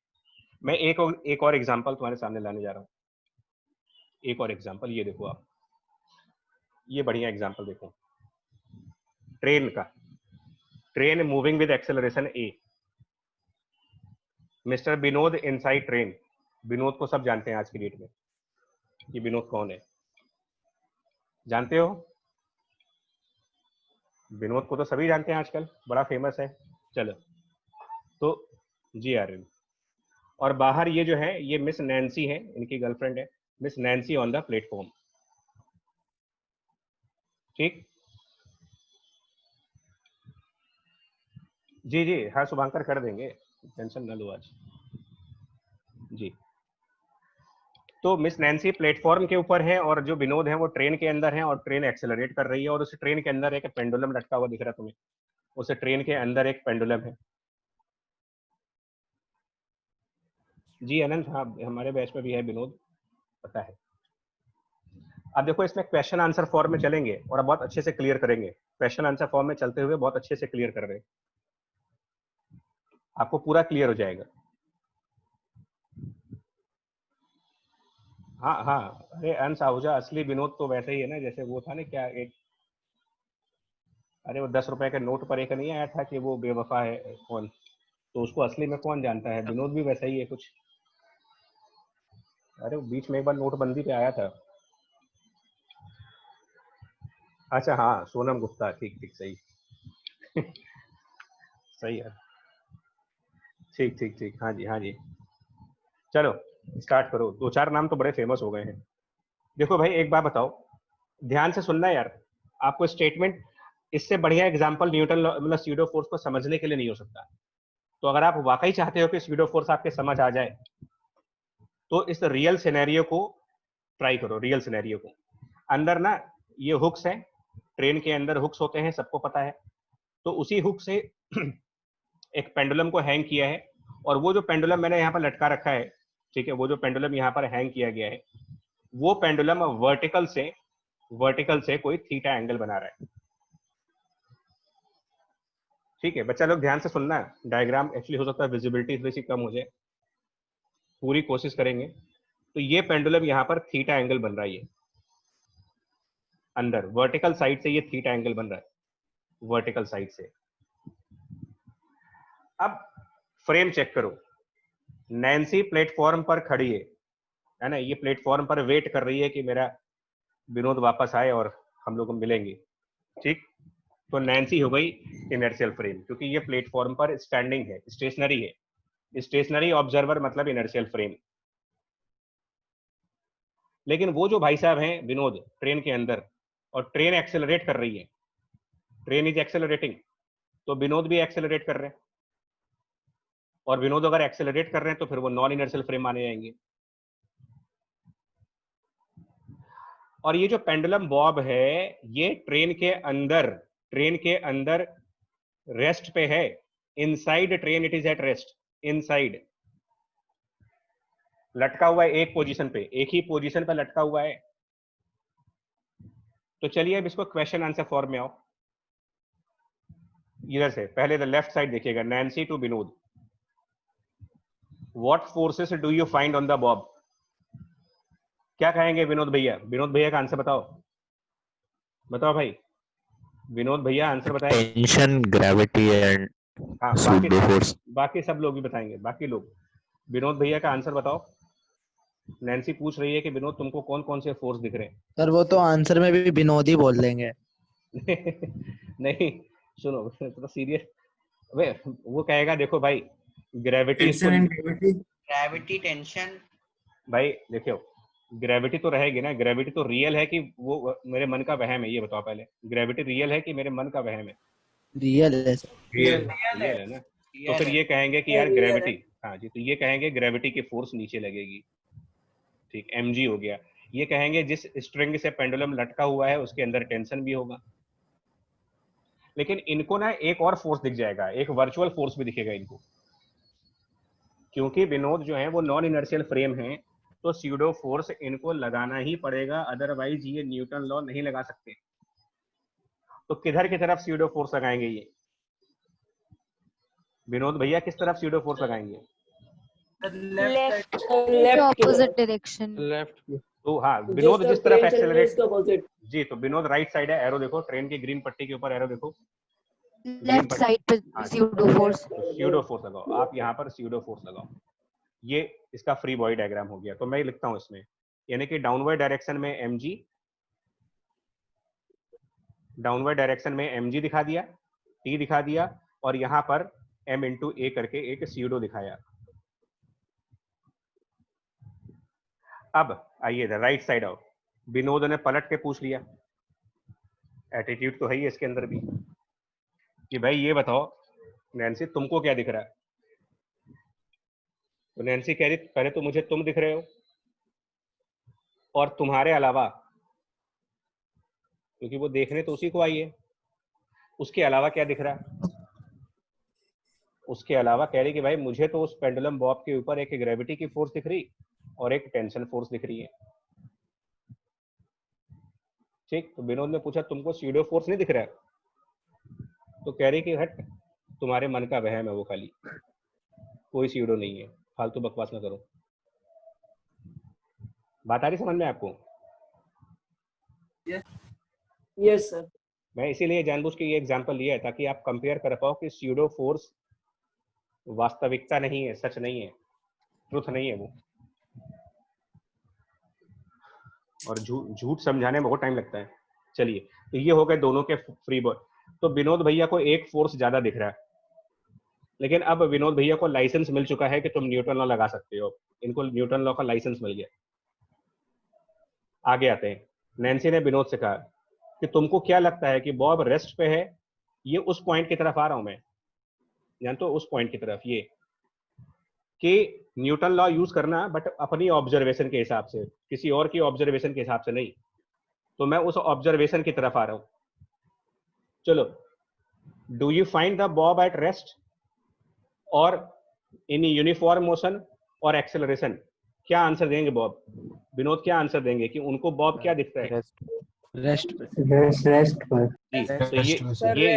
मैं एक और एग्जांपल तुम्हारे सामने लाने जा रहा हूं। एक और एग्जांपल ये देखो आप, ये बढ़िया एग्जांपल देखो, ट्रेन का। Train moving with acceleration A, mister Vinod inside train. Vinod को सब जानते हैं आज की डेट में, कि विनोद कौन है, जानते हो? विनोद को तो सभी जानते हैं आजकल, बड़ा फेमस है। चलो, तो जी आ रहे, और बाहर ये जो है ये मिस नैन्सी है, इनकी गर्लफ्रेंड है, miss Nancy on the platform. ठीक, जी जी हाँ, शुभांकर कर देंगे, टेंशन न लो आज जी। तो मिस नैन्सी प्लेटफॉर्म के ऊपर है और जो विनोद है वो ट्रेन के अंदर है और ट्रेन एक्सेलरेट कर रही है और उस ट्रेन के अंदर एक पेंडुलम लटका हुआ दिख रहा है तुम्हें, उस ट्रेन के अंदर एक पेंडुलम है। जी अनंत, हाँ हमारे बैच में भी है विनोद, पता है। अब देखो, इसमें क्वेश्चन आंसर फॉर्म में चलेंगे और अब बहुत अच्छे से क्लियर करेंगे। क्वेश्चन आंसर फॉर्म में चलते हुए बहुत अच्छे से क्लियर कर रहे हैं, आपको पूरा क्लियर हो जाएगा। हाँ हाँ, अरे अंश आहूजा असली विनोद तो वैसे ही है ना, जैसे वो था ना क्या एक, अरे वो 10 रुपए के नोट पर एक नहीं आया था कि वो बेवफा है कौन, तो उसको असली में कौन जानता है, विनोद भी वैसा ही है कुछ। अरे वो बीच में एक बार नोटबंदी पे आया था। अच्छा हाँ, सोनम गुप्ता, ठीक ठीक सही। सही है, ठीक ठीक ठीक, हाँ जी हाँ जी। चलो स्टार्ट करो, दो चार नाम तो बड़े फेमस हो गए हैं। देखो भाई एक बात बताओ, ध्यान से सुनना यार, आपको स्टेटमेंट, इससे बढ़िया एग्जांपल न्यूटन मतलब स्यूडो फोर्स को समझने के लिए नहीं हो सकता। तो अगर आप वाकई चाहते हो कि स्यूडो फोर्स आपके समझ आ जाए, तो इस रियल सिनेरियो को ट्राई करो। रियल सिनेरियो को, अंदर ना ये हुक्स हैं, ट्रेन के अंदर हुक्स होते हैं, सबको पता है। तो उसी हुक से एक पेंडुलम को हैंग किया है, और वो जो पेंडुलम मैंने यहाँ पर लटका रखा है, ठीक है, वो जो पेंडुलम यहाँ पर हैंग किया गया है, वो पेंडुलम वर्टिकल से कोई थीटा एंगल बना रहा है। ठीक है बच्चा लोग, ध्यान से सुनना है, डायग्राम एक्चुअली हो सकता है विजिबिलिटी थोड़ी सी कम हो जाए, पूरी कोशिश करेंगे। तो ये पेंडुलम यहाँ पर थीटा एंगल बन रहा है, ये अंदर वर्टिकल साइड से ये थीटा एंगल बन रहा है, वर्टिकल साइड से। अब फ्रेम चेक करो, नैन्सी प्लेटफॉर्म पर खड़ी है ना, ये प्लेटफॉर्म पर वेट कर रही है कि मेरा विनोद वापस आए और हम लोग मिलेंगे। ठीक, तो नैन्सी हो गई इनर्शियल फ्रेम, क्योंकि ये प्लेटफॉर्म पर स्टैंडिंग है, स्टेशनरी है। स्टेशनरी ऑब्जर्वर मतलब इनर्शियल फ्रेम। लेकिन वो जो भाई साहब हैं विनोद ट्रेन के अंदर, और ट्रेन एक्सेलरेट कर रही है, ट्रेन इज एक्सेलरेटिंग, तो विनोद भी एक्सेलरेट कर रहे हैं, और विनोद अगर एक्सेलरेट कर रहे हैं तो फिर वो नॉन इनर्शियल फ्रेम माने जाएंगे। और ये जो पेंडुलम बॉब है ये ट्रेन के अंदर रेस्ट पे है। Inside train it is at rest, inside लटका हुआ है एक पोजीशन पे, एक ही पोजीशन पे लटका हुआ है। तो चलिए अब इसको क्वेश्चन आंसर फॉर्म में आओ। इधर से पहले द लेफ्ट साइड देखिएगा, Nancy to Vinod, what forces do you find on the bob? क्या कहेंगे विनोद भैया? विनोद भैया का आंसर बताओ, बताओ भाई, विनोद भैया आंसर बताएं। टेंशन, ग्रेविटी एंड हाँ सूडो फोर्स। बाकी सब लोग भी बताएंगे, बाकी लोग। विनोद भैया का आंसर बताओ। नैन्सी पूछ रही है कि विनोद तुमको कौन कौन से फोर्स दिख रहे हैं? सर वो तो आंसर में भी विनोद ही बोल देंगे। नहीं सुनो तो सीरियस, वो कहेगा देखो भाई ग्रेविटी, ग्रेविटी टेंशन। भाई देखो ग्रेविटी तो रहेगी ना, ग्रेविटी तो रियल है कि वो मेरे मन का वहम है? ये बताओ पहले, ग्रेविटी रियल है कि मेरे मन का वहम है? रियल है सर। रियल है ना। तो फिर ये कहेंगे कि यार ग्रेविटी, हाँ जी, तो ये कहेंगे ग्रेविटी की फोर्स नीचे लगेगी, ठीक, mg हो गया। ये कहेंगे जिस स्ट्रिंग से पेंडुलम लटका हुआ है उसके अंदर टेंशन भी होगा। लेकिन इनको ना एक और फोर्स दिख जाएगा, एक वर्चुअल फोर्स भी दिखेगा इनको, क्योंकि विनोद जो है वो नॉन इनर्शियल फ्रेम है, तो स्यूडो फोर्स इनको लगाना ही पड़ेगा, अदरवाइज ये न्यूटन लॉ नहीं लगा सकते। तो किधर की तरफ स्यूडो फोर्स लगाएंगे ये? विनोद भैया किस तरफ स्यूडो फोर्स लगाएंगे? Left opposite direction. लेफ्ट। तो हाँ, विनोद जिस तरफ एक्सेलरेट, जी, तो विनोद राइट साइड है, एरो देखो ट्रेन की ग्रीन पट्टी के ऊपर, एरो देखो लेफ्ट साइड पे स्यूडो फोर्स। स्यूडो फोर्स लगाओ, आप यहाँ पर स्यूडो फोर्स लगाओ। ये इसका फ्री बॉडी डायग्राम हो गया। तो मैं लिखता हूँ इसमें, यानी कि डाउनवर्ड डायरेक्शन में mg, डाउनवर्ड डायरेक्शन में mg दिखा दिया, t दिखा दिया, और यहाँ पर m इंटू a करके एक स्यूडो दिखाया। अब आइए राइट साइड आओ। विनोद ने पलट के पूछ लिया, एटीट्यूड तो है ही इसके अंदर भी, कि भाई ये बताओ नैन्सी तुमको क्या दिख रहा है? तो नैन्सी कह रही पहले तो मुझे तुम दिख रहे हो, और तुम्हारे अलावा, क्योंकि वो देखने तो उसी को आई है, उसके अलावा क्या दिख रहा है? उसके अलावा कह रही कि भाई मुझे तो उस पेंडुलम बॉब के ऊपर एक ग्रेविटी की फोर्स दिख रही और एक टेंशन फोर्स दिख रही है। ठीक, तो विनोद ने पूछा तुमको स्यूडो फोर्स नहीं दिख रहा है? तो कह रही कि हट, तुम्हारे मन का वहम है वो, खाली कोई स्यूडो नहीं है, फालतू बकवास ना करो। बात आ रही समझ में आपको? Yes sir. मैं इसीलिए जानबूझ के ये एग्जांपल लिया है ताकि आप कंपेयर कर पाओ कि स्यूडो फोर्स वास्तविकता नहीं है, सच नहीं है, ट्रुथ नहीं है वो, और झूठ समझाने में बहुत टाइम लगता है। चलिए, तो ये हो गए दोनों के फ्री बॉडी। तो विनोद भैया को एक फोर्स ज्यादा दिख रहा है, लेकिन अब विनोद भैया को लाइसेंस मिल चुका है कि तुम न्यूटन लॉ लगा सकते हो, इनको न्यूटन लॉ का लाइसेंस मिल गया। आगे आते हैं। नैन्सी ने विनोद से कहा कि तुमको क्या लगता है कि बॉब रेस्ट पे है? ये उस पॉइंट की तरफ आ रहा हूं मैं, जानते हो, उस पॉइंट की तरफ, ये कि न्यूटन लॉ यूज करना बट अपनी ऑब्जर्वेशन के हिसाब से, किसी और की ऑब्जर्वेशन के हिसाब से नहीं। तो मैं उस ऑब्जर्वेशन की तरफ आ रहा हूं। चलो, do you find the Bob at rest और इन यूनिफॉर्म मोशन और एक्सेलरेशन? क्या आंसर देंगे बॉब? विनोद क्या आंसर देंगे कि उनको बॉब क्या दिखता है? रेस्ट पर जी, तो ये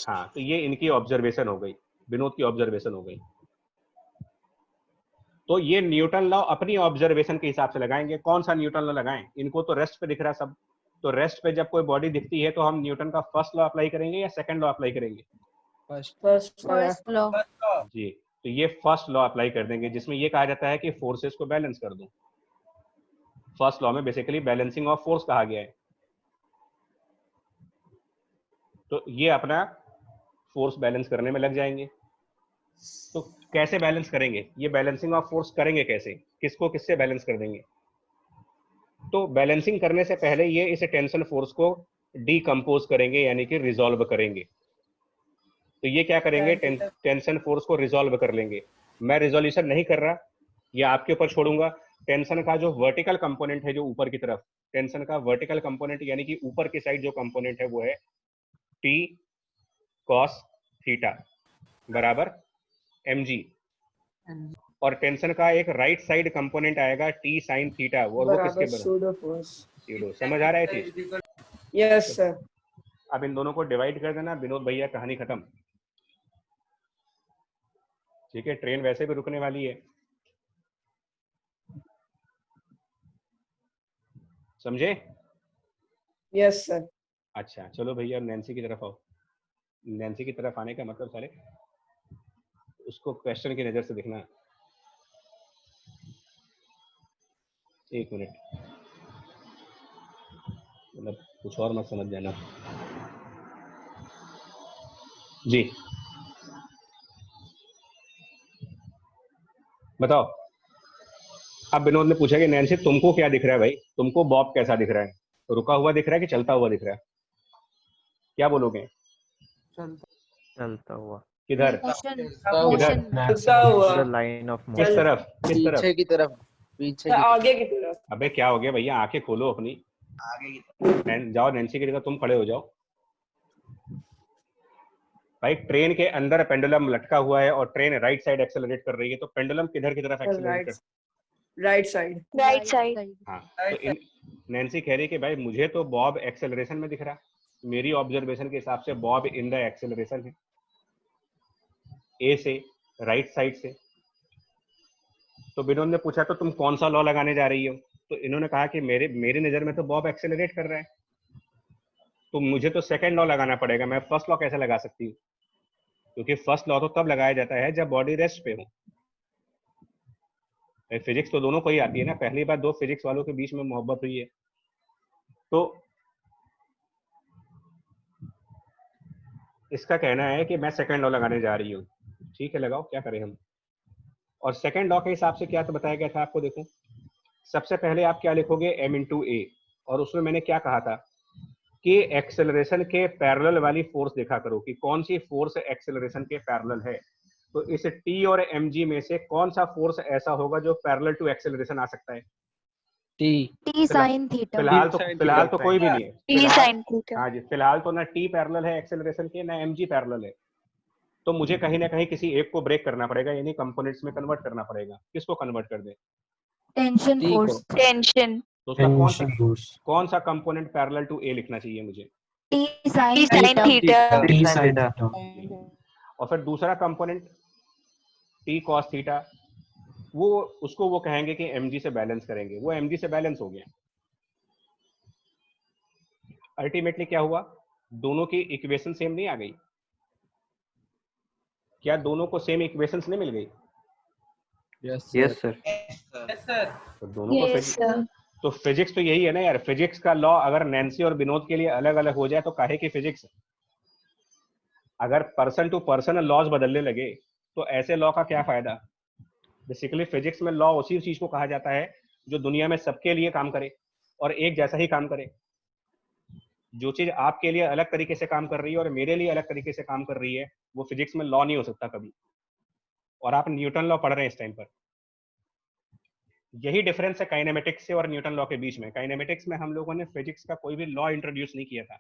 हाँ, तो ये इनकी ऑब्जर्वेशन हो गई, विनोद की ऑब्जर्वेशन हो गई। तो ये न्यूटन लॉ अपनी ऑब्जर्वेशन के हिसाब से लगाएंगे। कौन सा न्यूटन लॉ लगाएं? इनको तो रेस्ट पे दिख रहा सब, तो रेस्ट पे जब कोई बॉडी दिखती है तो हम न्यूटन का फर्स्ट लॉ अप्लाई करेंगे या सेकंड लॉ अप्लाई करेंगे? First law. जी, तो ये फर्स्ट लॉ अप्लाई कर देंगे, जिसमें ये कहा जाता है कि फोर्सेस को बैलेंस कर दो। फर्स्ट लॉ में बेसिकली बैलेंसिंग ऑफ फोर्स कहा गया है। तो ये अपना फोर्स बैलेंस करने में लग जाएंगे। तो कैसे बैलेंस करेंगे? ये बैलेंसिंग ऑफ फोर्स करेंगे कैसे? किसको किससे बैलेंस कर देंगे? तो बैलेंसिंग करने से पहले ये इस टेंशन फोर्स को डीकंपोज करेंगे, यानी कि रिजॉल्व करेंगे। तो ये क्या करेंगे, टेंशन फोर्स को रिजॉल्व कर लेंगे। मैं रिजोल्यूशन नहीं कर रहा, ये आपके ऊपर छोड़ूंगा। टेंशन का जो वर्टिकल कंपोनेंट है, जो ऊपर की तरफ, टेंशन का वर्टिकल कंपोनेंट यानी कि ऊपर की साइड जो कंपोनेंट है वो है T cos थीटा बराबर mg, और टेंशन का एक राइट साइड कंपोनेंट आएगा T sin थीटा, और वो किसके बराबर, pseudo force. सीडो। समझ आ रहा है चीज? Yes sir. अब इन दोनों को डिवाइड कर देना, विनोद भैया कहानी खत्म। ठीक है, ट्रेन वैसे भी रुकने वाली है, समझे? Yes sir. अच्छा चलो भैया, नैन्सी की तरफ आओ। नैन्सी की तरफ आने का मतलब सारे उसको क्वेश्चन की नजर से देखना। एक मिनट, मतलब कुछ और मत समझ जाना जी। बताओ। अब विनोद ने पूछा कि नैन्सी तुमको क्या दिख रहा है भाई, तुमको बॉब कैसा दिख रहा है, रुका हुआ दिख रहा है कि चलता हुआ दिख रहा है? क्या बोलोगे? चलता हुआ। किधर? मोशन किधर? चलता हुआ. The line of किस motion. तरफ? किस तरफ? पीछे की तरफ, पीछे की आगे की तरफ. अबे क्या हो गया भैया, आंखें खोलो अपनी। जाओ नैन्सी की जगह तुम खड़े हो जाओ। भाई ट्रेन के अंदर पेंडुलम लटका हुआ है और ट्रेन राइट साइड एक्सेलरेट कर रही है, तो पेंडुलम किधर की तरफ एक्सेलरेट कर? Right side. Right side. हाँ, तो नैन्सी कह रही है कि भाई मुझे तो बॉब एक्सेलरेशन में दिख रहा, मेरी ऑब्जर्वेशन के हिसाब से बॉब इन द एक्सेलरेशन है, ए से, राइट साइड से। तो विनोद ने पूछा तो तुम कौन सा लॉ लगाने जा रही हो? तो इन्होंने कहा कि मेरी नजर में तो बॉब एक्सेलरेट कर रहा है, तो मुझे तो सेकंड लॉ लगाना पड़ेगा। मैं फर्स्ट लॉ कैसे लगा सकती हूँ? क्योंकि फर्स्ट लॉ तो तब लगाया जाता है जब बॉडी रेस्ट पे हो। फिजिक्स तो दोनों को ही आती है ना, पहली बार दो फिजिक्स वालों के बीच में मोहब्बत हुई है। तो इसका कहना है कि मैं सेकंड लॉ लगाने जा रही हूँ। ठीक है, लगाओ, क्या करें हम। और सेकंड लॉ के हिसाब से क्या तो बताया गया था आपको, देखो सबसे पहले आप क्या लिखोगे, m इंटू ए, और उसमें मैंने क्या कहा था कि एक्सेलरेशन के पैरेलल वाली फोर्स देखा करो कि कौन सी फोर्स एक्सेलरेशन के पैरेलल है। तो इस t और mg में से कौन सा फोर्स ऐसा होगा जो पैरेलल टू एक्सेलरेशन आ सकता है? T sine theta. फिलहाल तो कोई भी नहीं है। T sine theta. हाँ जी, फिलहाल तो ना t पैरेलल है एक्सेलरेशन के, ना mg पैरेलल है। तो मुझे कहीं ना कहीं किसी एक को ब्रेक करना पड़ेगा, यानी कंपोनेंट्स में कन्वर्ट करना पड़ेगा। किसको कन्वर्ट कर दे? Tension force. टेंशन। तो उसका कौन सा कंपोनेंट पैरेलल टू ए लिखना चाहिए मुझे? T sine theta. और फिर दूसरा कंपोनेंट टी कॉस थीटा, वो कहेंगे कि mg से बैलेंस करेंगे, वो mg से बैलेंस हो गया। अल्टीमेटली क्या हुआ, दोनों की इक्वेशन सेम नहीं आ गई? क्या दोनों को सेम इक्वेशंस नहीं मिल गई? Yes sir. तो दोनों को तो फिजिक्स तो यही है ना यार। फिजिक्स का लॉ अगर नैन्सी और विनोद के लिए अलग अलग हो जाए तो काहे की फिजिक्स? अगर पर्सन टू पर्सन लॉज बदलने लगे तो ऐसे लॉ का क्या फायदा? बेसिकली फिजिक्स में लॉ उसी चीज को कहा जाता है जो दुनिया में सबके लिए काम करे और एक जैसा ही काम करे। जो चीज आपके लिए अलग तरीके से काम कर रही है और मेरे लिए अलग तरीके से काम कर रही है, वो फिजिक्स में लॉ नहीं हो सकता कभी। और आप न्यूटन लॉ पढ़ रहे हैं इस टाइम पर। यही डिफरेंस है काइनेमेटिक्स से और न्यूटन लॉ के बीच में। काइनेमेटिक्स में हम लोगों ने फिजिक्स का कोई भी लॉ इंट्रोड्यूस नहीं किया था,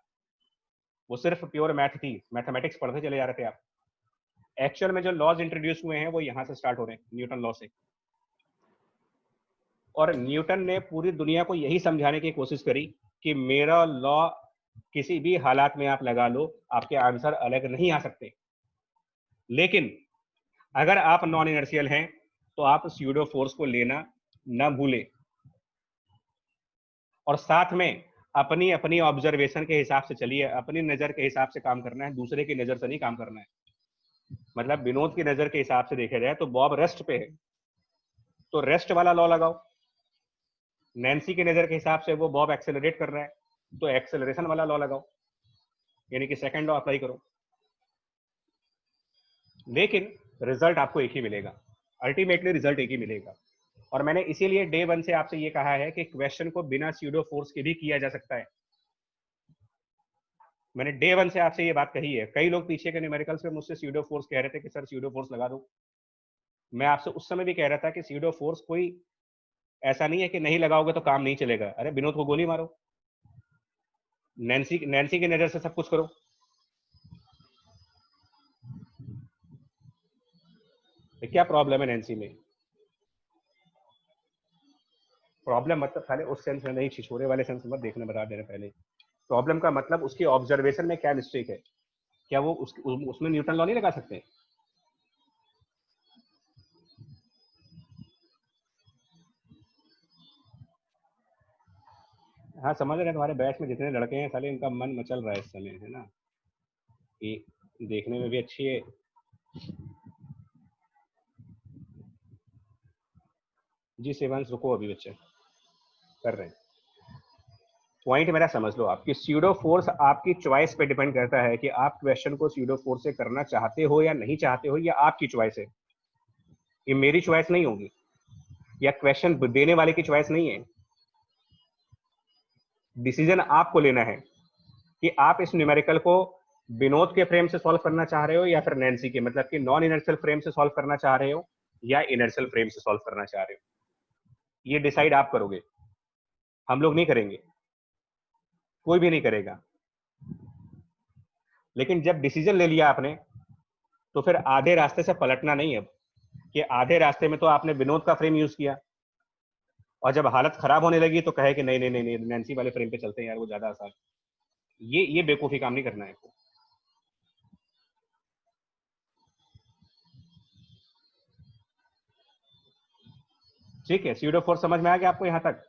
वो सिर्फ प्योर मैथ थी, मैथमेटिक्स पढ़ते चले जा रहे थे आप। एक्चुअल में जो लॉज इंट्रोड्यूस हुए हैं वो यहाँ से स्टार्ट हो रहे हैं, न्यूटन लॉ से। और न्यूटन ने पूरी दुनिया को यही समझाने की कोशिश करी कि मेरा लॉ किसी भी हालात में आप लगा लो, आपके आंसर अलग नहीं आ सकते। लेकिन अगर आप नॉन इनर्शियल हैं तो आप स्यूडो फोर्स को लेना ना भूलें, और साथ में अपनी अपनी ऑब्जर्वेशन के हिसाब से चलिए, अपनी नजर के हिसाब से काम करना है, दूसरे की नजर से नहीं काम करना है। मतलब विनोद की नजर के हिसाब से देखा जाए तो बॉब रेस्ट पे है, तो रेस्ट वाला लॉ लगाओ। नैन्सी की नजर के हिसाब से वो बॉब एक्सेलरेट कर रहा है, तो एक्सेलरेशन वाला लॉ लगाओ, यानी कि सेकंड लॉ अप्लाई करो। लेकिन रिजल्ट आपको एक ही मिलेगा, अल्टीमेटली रिजल्ट एक ही मिलेगा। और मैंने इसीलिए डे 1 से आपसे ये कहा है कि क्वेश्चन को बिना स्यूडो फोर्स के भी किया जा सकता है। मैंने डे 1 से आपसे ये बात कही है। कई लोग पीछे के न्यूमेरिकल्स में मुझसे स्यूडो फोर्स कह रहे थे कि सर स्यूडो फोर्स लगा दो। मैं आपसे उस समय भी कह रहा था कि स्यूडो फोर्स कोई ऐसा नहीं है कि नहीं लगाओगे तो काम नहीं चलेगा। अरे विनोद को गोली मारो, नैन्सी की नजर से सब कुछ करो। क्या प्रॉब्लम है नैन्सी में? प्रॉब्लम मतलब खाली उस सेंस में नहीं, छिछोरे वाले सेंस में देखने बता देना पहले। प्रॉब्लम का मतलब उसकी ऑब्जर्वेशन में क्या मिस्टेक है, क्या वो उसमें न्यूटन लॉ नहीं लगा सकते? हाँ समझ रहे हैं, तुम्हारे बैच में जितने लड़के हैं साले इनका मन मचल रहा है इस समय, है ना, कि देखने में भी अच्छी है। जी शिवांश रुको, अभी बच्चे कर रहे हैं। पॉइंट मेरा समझ लो, आपकी स्यूडो फोर्स आपकी चॉइस पे डिपेंड करता है कि आप क्वेश्चन को स्यूडो फोर्स से करना चाहते हो या नहीं चाहते हो, या आपकी चॉइस है। ये मेरी चॉइस नहीं होगी, या क्वेश्चन देने वाले की चॉइस नहीं है। डिसीजन आपको लेना है कि आप इस न्यूमेरिकल को विनोद के फ्रेम से सॉल्व करना चाह रहे हो या फिर नैन्सी के, मतलब कि नॉन इनर्शियल फ्रेम से सॉल्व करना चाह रहे हो या इनर्शियल फ्रेम से सॉल्व करना चाह रहे हो। ये डिसाइड आप करोगे, हम लोग नहीं करेंगे, कोई भी नहीं करेगा। लेकिन जब डिसीजन ले लिया आपने तो फिर आधे रास्ते से पलटना नहीं है, कि आधे रास्ते में तो आपने विनोद का फ्रेम यूज किया और जब हालत खराब होने लगी तो कहे कि नहीं नहीं नहीं नहीं नैन्सी वाले फ्रेम पे चलते हैं यार, वो ज्यादा आसान। ये बेवकूफी काम नहीं करना है आपको। ठीक है, स्यूडो फोर्स समझ में आ गया आपको यहां तक?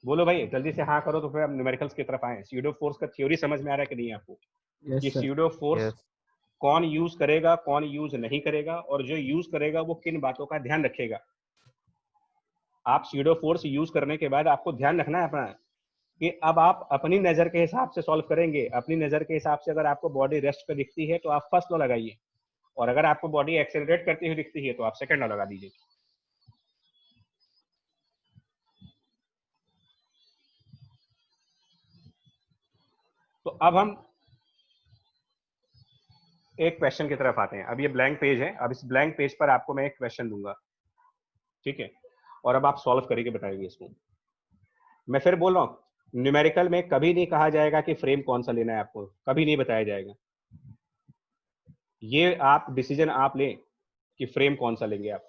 बोलो भाई जल्दी से हाँ करो तो फिर हम न्यूमेरिकल्स की तरफ आए। स्यूडो फोर्स का थ्योरी समझ में आ रहा है कि नहीं आपको? कि स्यूडो फोर्स कौन यूज करेगा, कौन यूज नहीं करेगा, और जो यूज करेगा वो किन बातों का ध्यान रखेगा। आप स्यूडो फोर्स यूज करने के बाद आपको ध्यान रखना है अपना कि अब आप अपनी नजर के हिसाब से सॉल्व करेंगे। अपनी नजर के हिसाब से अगर आपको बॉडी रेस्ट पे दिखती है तो आप फर्स्ट लॉ लगाइए, और अगर आपको बॉडी एक्सेलरेट करती हुई दिखती है तो आप सेकंड लॉ लगा दीजिए। तो अब हम एक क्वेश्चन की तरफ आते हैं। अब ये ब्लैंक पेज है, अब इस ब्लैंक पेज पर आपको मैं एक क्वेश्चन दूंगा, ठीक है, और अब आप सॉल्व करके बताएंगे इसको। मैं फिर बोल रहा हूं, न्यूमेरिकल में कभी नहीं कहा जाएगा कि फ्रेम कौन सा लेना है, आपको कभी नहीं बताया जाएगा। ये आप डिसीजन आप लें कि फ्रेम कौन सा लेंगे आप,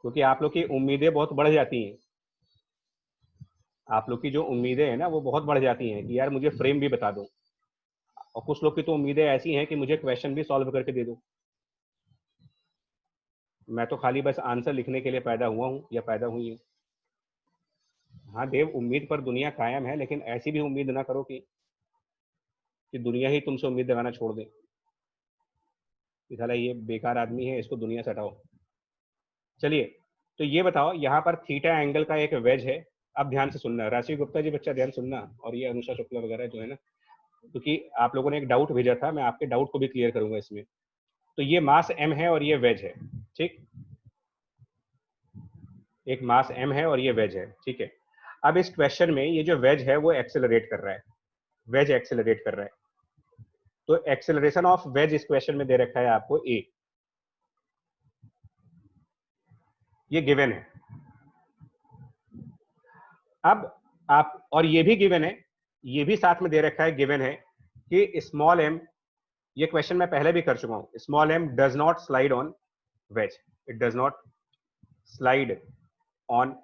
क्योंकि आप लोग की उम्मीदें बहुत बढ़ जाती हैं। आप लोग की जो उम्मीदें हैं ना वो बहुत बढ़ जाती हैं कि यार मुझे फ्रेम भी बता दो, और कुछ लोग की तो उम्मीदें ऐसी हैं कि मुझे क्वेश्चन भी सॉल्व करके दे दो। मैं तो खाली बस आंसर लिखने के लिए पैदा हुआ हूं या पैदा हुई हूं। हाँ देव, उम्मीद पर दुनिया कायम है, लेकिन ऐसी भी उम्मीद ना करो कि दुनिया ही तुमसे उम्मीद लगाना छोड़ दे कि साला ये बेकार आदमी है, इसको दुनिया से हटाओ। चलिए, तो ये बताओ, यहाँ पर थीटा एंगल का एक वेज है। अब ध्यान से सुनना, राशि गुप्ता जी बच्चा ध्यान सुनना, और ये अनुषा शुक्ला वगैरह जो है ना, क्योंकि आप लोगों ने एक डाउट भेजा था, मैं आपके डाउट को भी क्लियर करूंगा इसमें। तो ये मास m है और ये वेज है, ठीक, एक मास m है और ये वेज है, ठीक है। अब इस क्वेश्चन में ये जो वेज है वो एक्सेलरेट कर रहा है, वेज एक्सेलरेट कर रहा है। तो एक्सेलरेशन ऑफ वेज इस क्वेश्चन में दे रखा है आपको a, ये गिवन है। अब आप, और ये भी गिवन है, ये भी साथ में दे रखा है, गिवन है कि स्मॉल m, ये क्वेश्चन मैं पहले भी कर चुका हूं, small m does not slide on wedge, it does not slide on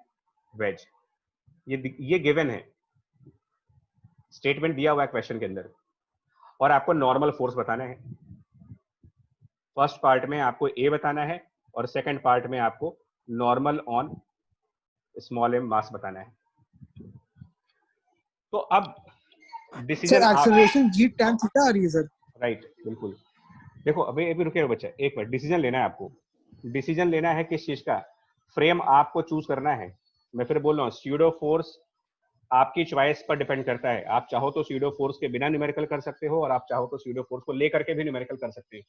wedge. ये गिवन है, स्टेटमेंट दिया हुआ है क्वेश्चन के अंदर, और आपको नॉर्मल फोर्स बताना है। फर्स्ट पार्ट में आपको ए बताना है और सेकंड पार्ट में आपको normal on small m mass बताना है। तो अब decision acceleration g tan theta आ रही है सर। राइट, बिल्कुल। देखो अभी रुके बच्चा, एक मिनट, डिसीजन लेना है आपको। डिसीजन लेना है किस चीज का? फ्रेम आपको चूज करना है। मैं फिर बोल रहा हूँ, स्यूडो फोर्स आपकी चॉइस पर डिपेंड करता है। आप चाहो तो स्यूडो फोर्स के बिना न्यूमेरिकल कर सकते हो, और आप चाहो तो स्यूडो फोर्स को लेकर के भी न्यूमेरिकल कर सकते हो।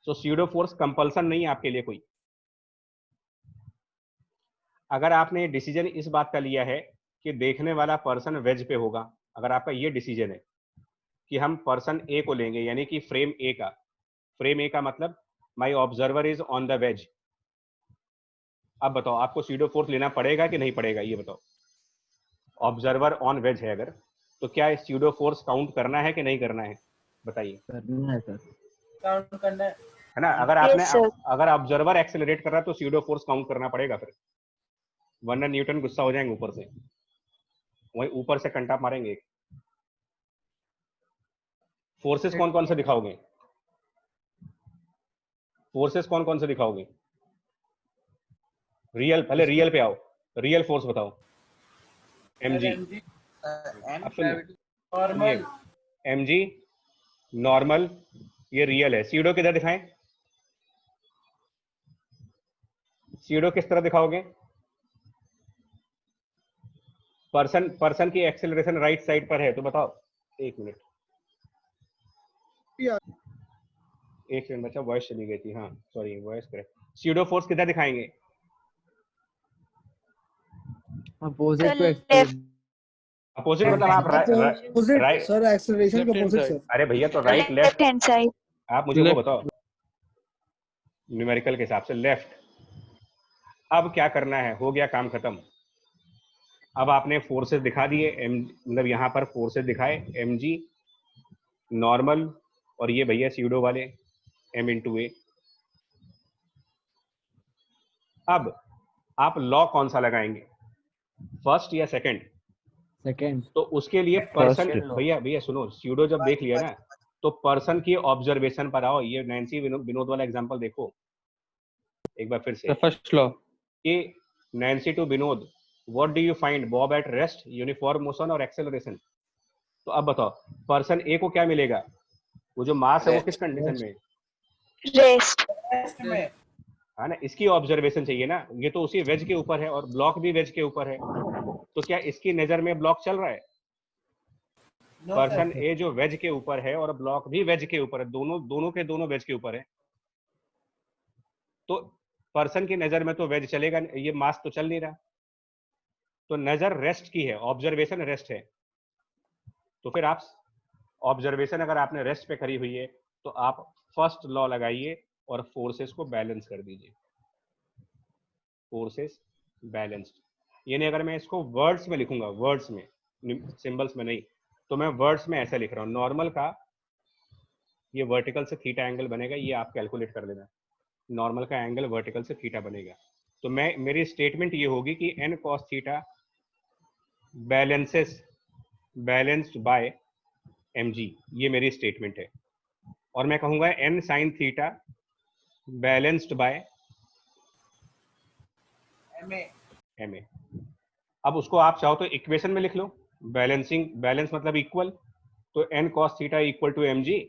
तो स्यूडो फोर्स कंपल्सन नहीं है आपके लिए कोई। अगर आपने डिसीजन इस बात का लिया है कि देखने वाला पर्सन वेज पे होगा, अगर आपका ये डिसीजन है कि हम पर्सन ए को लेंगे, यानी कि फ्रेम ए का, फ्रेम ए का मतलब my observer is on the wedge, अब बताओ आपको स्यूडो फोर्स लेना पड़ेगा कि नहीं पड़ेगा, ये बताओ। ऑब्जर्वर ऑन वेज है अगर, तो क्या स्यूडो फोर्स काउंट करना है कि नहीं करना है, बताइए। करना है सर। काउंट करना है ना, अगर आपने Yes, sir. अगर ऑब्जर्वर एक्सेलरेट कर रहा है तो स्यूडो फोर्स काउंट करना पड़ेगा फिर, वरना न्यूटन गुस्सा हो जाएंगे ऊपर से, वही ऊपर से कंटा मारेंगे। फोर्सेस कौन कौन से दिखाओगे, फोर्सेस कौन कौन से दिखाओगे? रियल, पहले रियल पे आओ, रियल फोर्स बताओ। mg, नॉर्मल, mg नॉर्मल, ये रियल है। सीडो किधर दिखाएं, सीडो किस तरह दिखाओगे? पर्सन की एक्सेलरेशन राइट साइड पर है, तो बताओ। एक मिनट बच्चा, वॉइस चली गई थी। हाँ sorry, voice correct. Pseudo force किधर दिखाएंगे? Opposite Sir, to left. Opposite मतलब आप Opposite, राइट, sir, acceleration के opposite, sir. अरे भैया तो right Left left, hand side. आप मुझे वो बताओ न्यूमेरिकल के हिसाब से लेफ्ट। अब क्या करना है, हो गया काम खत्म। अब आपने फोर्सेस दिखा दिए, मतलब यहाँ पर फोर्सेस दिखाए, mg नॉर्मल और ये भैया सीडो वाले m/a। अब आप लॉ कौन सा लगाएंगे, फर्स्ट या सेकंड? सेकंड। तो उसके लिए पर्सन, First. भैया सुनो, सीडो जब देख लिया ना तो पर्सन की ऑब्जर्वेशन पर आओ। ये नैन्सी विनोद वाला एग्जांपल देखो एक बार फिर से, फर्स्ट लॉ। कि Nancy to Vinod, what do you find, bob at rest, uniform motion और एक्सेलरेशन। तो अब बताओ पर्सन ए को क्या मिलेगा, वो जो मास है वो किस कंडीशन में है? Rest. है ना, इसकी ऑब्जर्वेशन चाहिए ना, ये तो उसी वेज के ऊपर है और ब्लॉक भी वेज के ऊपर है, तो क्या इसकी नजर में ब्लॉक चल रहा है? पर्सन ए जो वेज के ऊपर है और ब्लॉक भी वेज के ऊपर है, दोनों वेज के ऊपर है, तो पर्सन की नजर में तो वेज चलेगा, ये मास तो चल नहीं रहा, तो नजर रेस्ट की है, ऑब्जर्वेशन रेस्ट है। तो फिर आप ऑब्जर्वेशन अगर आपने रेस्ट पे करी हुई है तो आप फर्स्ट लॉ लगाइए और फोर्सेस को बैलेंस कर दीजिए, फोर्सेस बैलेंस्ड। यानी अगर मैं इसको वर्ड्स में लिखूंगा, वर्ड्स में, सिंबल्स में नहीं, तो मैं वर्ड्स में ऐसा लिख रहा हूँ, नॉर्मल का ये वर्टिकल से थीटा एंगल बनेगा, ये आप कैलकुलेट कर लेना, नॉर्मल का एंगल वर्टिकल से थीटा बनेगा। तो मैं, मेरी स्टेटमेंट ये होगी कि n cos theta balanced bye mg, ये मेरी स्टेटमेंट है। और मैं कहूंगा n sin theta balanced by ma। अब उसको आप चाहो तो इक्वेशन में लिख लो, बैलेंस मतलब इक्वल, तो n cos theta equal to mg,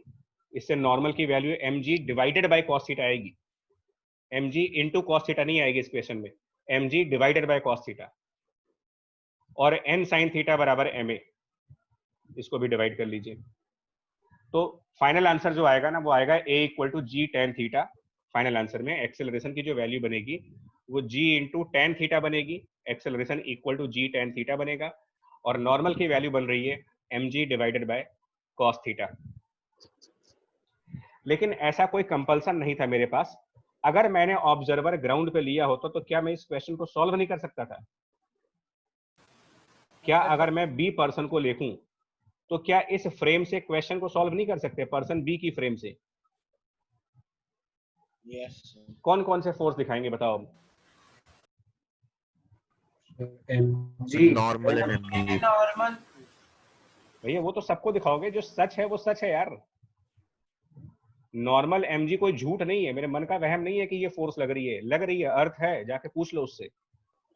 इससे नॉर्मल की value mg divided by cos theta आएगी, mg इंटू cos थीटा नहीं आएगी इस क्वेश्चन में, mg divided by cos theta, और n sin थीटा बराबर ma, इसको भी डिवाइड कर लीजिए। तो फाइनल आंसर जो आएगा ना वो आएगा a equal to g tan theta. Final answer में एक्सेलरेशन की जो वैल्यू बनेगी वो g इंटू tan थीटा बनेगी, acceleration equal to g tan theta बनेगा, और नॉर्मल की वैल्यू बन रही है mg divided by cos theta. लेकिन ऐसा कोई कंपल्सन नहीं था मेरे पास, अगर मैंने ऑब्जर्वर ग्राउंड पे लिया होता तो क्या मैं इस क्वेश्चन को सॉल्व नहीं कर सकता था? क्या अगर मैं बी पर्सन को लिखूं तो क्या इस फ्रेम से क्वेश्चन को सॉल्व नहीं कर सकते, पर्सन बी की फ्रेम से? Yes. कौन कौन से फोर्स दिखाएंगे बताओ? Normal and mg। भैया वो तो सबको दिखाओगे, जो सच है वो सच है यार। नॉर्मल mg कोई झूठ नहीं है, मेरे मन का वहम नहीं है कि ये फोर्स लग रही है, लग रही है, अर्थ है, जाके पूछ लो उससे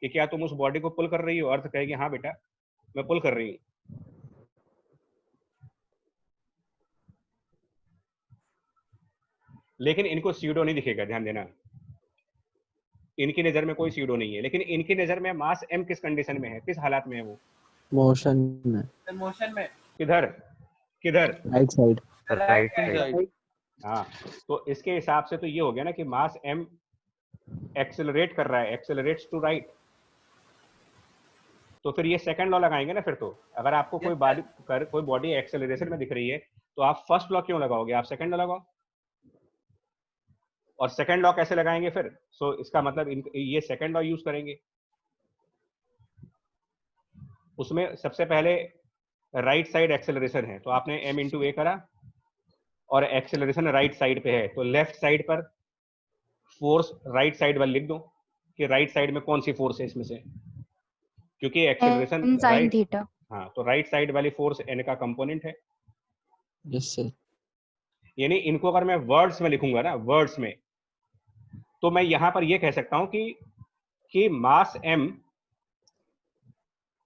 कि क्या तुम उस बॉडी को पुल कर रही हो, अर्थ कहेगी हाँ बेटा मैं पुल कर रही हूँ। लेकिन इनको स्यूडो नहीं दिखेगा, ध्यान देना, इनकी नजर में कोई स्यूडो नहीं है, लेकिन इनकी नजर में मास m किस कंडीशन में है, किस हालात में है वो? मोशन में। किधर किधर? Right side. Right side. हाँ, तो इसके हिसाब से तो ये हो गया ना कि मास m एक्सेलरेट कर रहा है, एक्सेलरेट्स टू राइट, तो फिर ये सेकंड लॉ लगाएंगे ना फिर। तो अगर आपको कोई बॉडी एक्सेलरेशन में दिख रही है तो आप फर्स्ट लॉ क्यों लगाओगे, आप सेकंड लॉ लगाओ। और सेकंड लॉ कैसे लगाएंगे फिर? सो इसका मतलब ये सेकंड लॉ यूज करेंगे। उसमें सबसे पहले राइट साइड एक्सेलरेशन है, तो आपने m इंटू ए करा और एक्सेलरेशन राइट साइड पे है, तो लेफ्ट साइड पर फोर्स राइट साइड वाली लिख दो कि राइट साइड में कौन सी फोर्स है इसमें से, क्योंकि एक्सेलरेशन n sin थीटा। हाँ, तो राइट साइड वाली फोर्स n का कंपोनेंट है। Yes sir. यानी इनको अगर मैं वर्ड्स में लिखूंगा ना, वर्ड्स में, तो मैं यहां पर ये कह सकता हूं कि mass m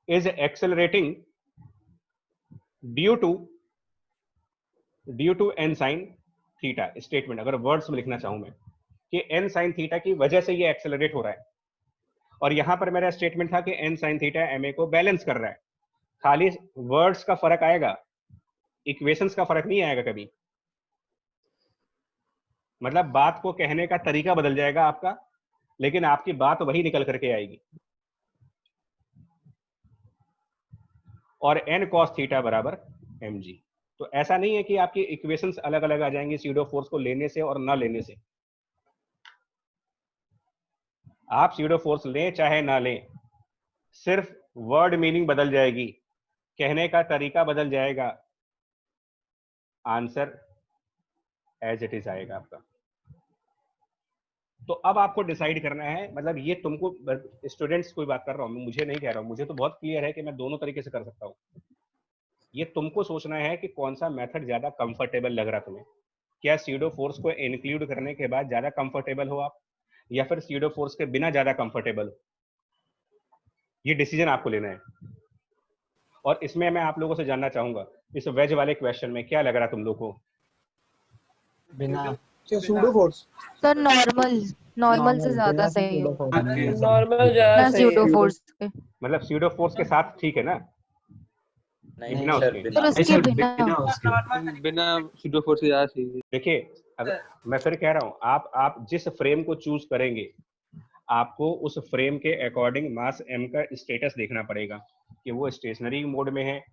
is accelerating due to n sin theta. Statement अगर वर्ड्स में लिखना चाहूं मैं कि n sin थीटा की वजह से ये एक्सेलरेट हो रहा है, और यहां पर मेरा स्टेटमेंट था कि n sin थीटा ma को बैलेंस कर रहा है। खाली वर्ड्स का फर्क आएगा, इक्वेशंस का फर्क नहीं आएगा कभी। मतलब बात को कहने का तरीका बदल जाएगा आपका, लेकिन आपकी बात वही निकल करके आएगी। और n cos थीटा बराबर mg। तो ऐसा नहीं है कि आपकी इक्वेशंस अलग अलग आ जाएंगी स्यूडो फोर्स को लेने से और ना लेने से। आप स्यूडो फोर्स लें चाहे ना लें, सिर्फ वर्ड मीनिंग बदल जाएगी, कहने का तरीका बदल जाएगा, आंसर एज इट इज आएगा आपका। तो अब आपको डिसाइड करना है, मतलब ये तुमको, स्टूडेंट्स कोई बात कर रहा हूँ, मुझे नहीं कह रहा हूँ, मुझे तो बहुत क्लियर है कि मैं दोनों तरीके से कर सकता हूँ। ये तुमको सोचना है कि कौन सा मेथड ज्यादा कंफर्टेबल लग रहा तुम्हें। क्या स्यूडो फोर्स को इंक्लूड करने के बाद ज्यादा कंफर्टेबल हो आप, या फिर स्यूडो फोर्स के बिना ज्यादा कंफर्टेबल हो? ये डिसीजन आपको लेना है। और इसमें मैं आप लोगों से जानना चाहूंगा, इस वेज वाले क्वेश्चन में क्या लग रहा तुम लोग को? बिना सूडो फोर्स। सर नॉर्मल से ज्यादा सही होगा नॉर्मल ज्यादा ना सही स्यूडो है। फोर्स के। मतलब स्यूडो फोर्स के साथ ठीक है ना? नहीं बिना सर, उसके? सर उसके बिना बिना स्यूडो फोर्स के ज्यादा सही है। देखिए, अगर मैं फिर कह रहा हूं, आप जिस फ्रेम को चूज करेंगे, आपको उस फ्रेम के अकॉर्डिंग मास m का स्टेटस देखना पड़ेगा कि वो स्टेशनरी मोड में है,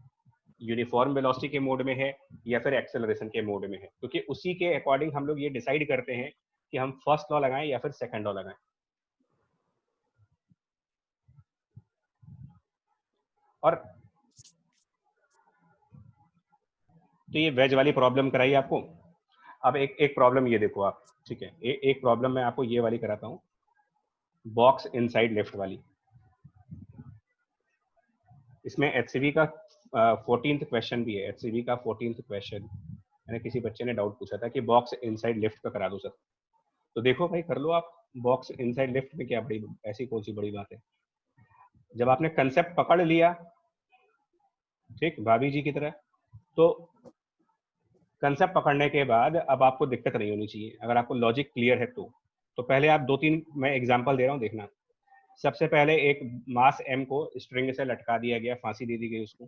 यूनिफॉर्म वेलोसिटी के मोड में है, या फिर एक्सेलरेशन के मोड में है, क्योंकि उसी के अकॉर्डिंग हम लोग ये डिसाइड करते हैं कि हम फर्स्ट लॉ लगाएं या फिर सेकंड लॉ लगाएं। और तो ये वेज वाली प्रॉब्लम कराई आपको। अब एक प्रॉब्लम ये देखो आप, ठीक है, एक प्रॉब्लम मैं आपको ये वाली कराता हूँ, बॉक्स इनसाइड लेफ्ट वाली। इसमें HCV का 14th क्वेश्चन भी है। HCV का 14th क्वेश्चन, मैंने किसी बच्चे ने डाउट पूछा था कि बॉक्स इनसाइड लेफ्ट का करा दो सर। तो देखो भाई, कर लो आप। बॉक्स इनसाइड लेफ्ट में क्या बड़ी, ऐसी कौन सी बड़ी बात है? जब आपने कंसेप्ट पकड़ लिया, ठीक, भाभी जी की तरह, तो कंसेप्ट पकड़ने के बाद अब आपको दिक्कत नहीं होनी चाहिए, अगर आपको लॉजिक क्लियर है तो पहले आप 2-3 मैं एग्जांपल दे रहा हूँ, देखना। सबसे पहले एक मास m को स्ट्रिंग से लटका दिया गया, फांसी दे दी गई उसको,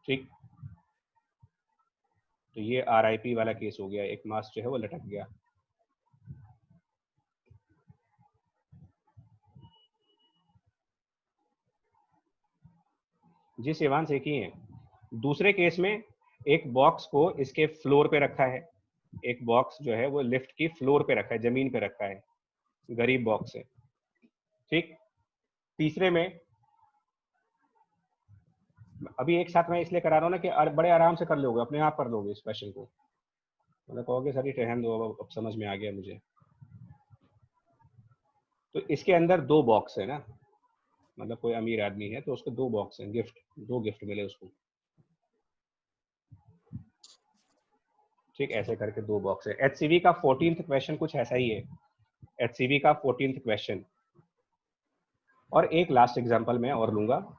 ठीक। तो ये RIP वाला केस हो गया, एक मास जो है वो लटक गया। जी शिवांश, एक ही है। दूसरे केस में एक बॉक्स को इसके फ्लोर पे रखा है, एक बॉक्स जो है वो लिफ्ट की फ्लोर पे रखा है, जमीन पे रखा है, गरीब बॉक्स है, ठीक। तीसरे में, अभी एक साथ मैं इसलिए करा रहा हूँ ना कि बड़े आराम से कर लोगे, अपने आप कर लोगे इस क्वेश्चन को। मतलब कहोगे सर ये रहने दो, अब समझ में आ गया मुझे। तो इसके अंदर 2 बॉक्स है ना, मतलब कोई अमीर आदमी है तो उसको 2 बॉक्स हैं, दो गिफ्ट मिले उसको, ठीक। ऐसे करके 2 बॉक्स है। HCV का 14th क्वेश्चन कुछ ऐसा ही है, HCV का 14th क्वेश्चन। और एक लास्ट एग्जांपल मैं और लूंगा,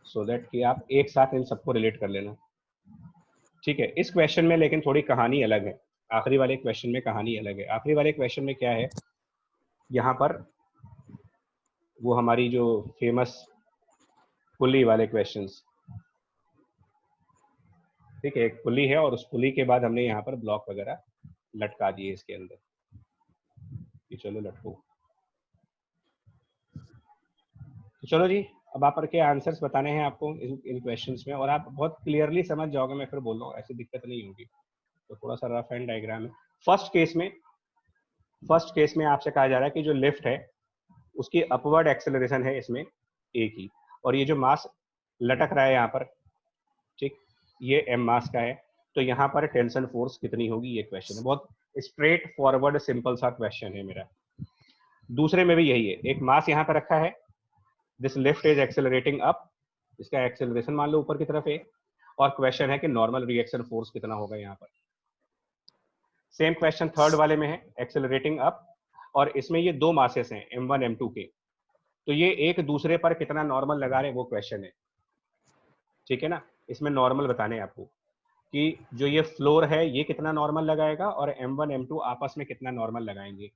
सो दैट कि आप एक साथ इन सबको रिलेट कर लेना, ठीक है। इस क्वेश्चन में लेकिन थोड़ी कहानी अलग है, आखिरी वाले क्वेश्चन में कहानी अलग है। आखिरी वाले क्वेश्चन में क्या है, यहाँ पर वो हमारी जो फेमस पुली वाले क्वेश्चंस, ठीक है, एक पुली है और उस पुली के बाद हमने यहाँ पर ब्लॉक वगैरह लटका दिए इसके अंदर, कि चलो लटको, तो चलो जी, अब आप के आंसर्स बताने हैं आपको इन क्वेश्चंस में, और आप बहुत क्लियरली समझ जाओगे, मैं फिर बोल रहा हूँ, ऐसी दिक्कत नहीं होगी। तो थोड़ा सा रफ एंड डायग्राम है। फर्स्ट केस में आपसे कहा जा रहा है कि जो लिफ्ट है उसकी अपवर्ड एक्सेलरेशन है इसमें ए की, और ये जो मास लटक रहा है यहाँ पर, ठीक, ये m मास का है, तो यहाँ पर टेंशन फोर्स कितनी होगी, ये क्वेश्चन है। बहुत स्ट्रेट फॉरवर्ड सिंपल सा क्वेश्चन है मेरा। दूसरे में भी यही है, एक मास यहाँ पर रखा है, this lift is accelerating up, इसका एक्सेलरेशन मान लो ऊपर की तरफ है, और क्वेश्चन है कि नॉर्मल रिएक्शन फोर्स कितना होगा यहाँ पर। सेम क्वेश्चन थर्ड वाले में है, एक्सेलरेटिंग अप, और इसमें ये दो मासेस हैं m1 m2 के, तो ये एक दूसरे पर कितना नॉर्मल लगा रहे वो क्वेश्चन है, ठीक है ना। इसमें नॉर्मल बताने हैं आपको कि जो ये फ्लोर है ये कितना नॉर्मल लगाएगा, और m1 m2 आपस में कितना नॉर्मल लगाएंगे,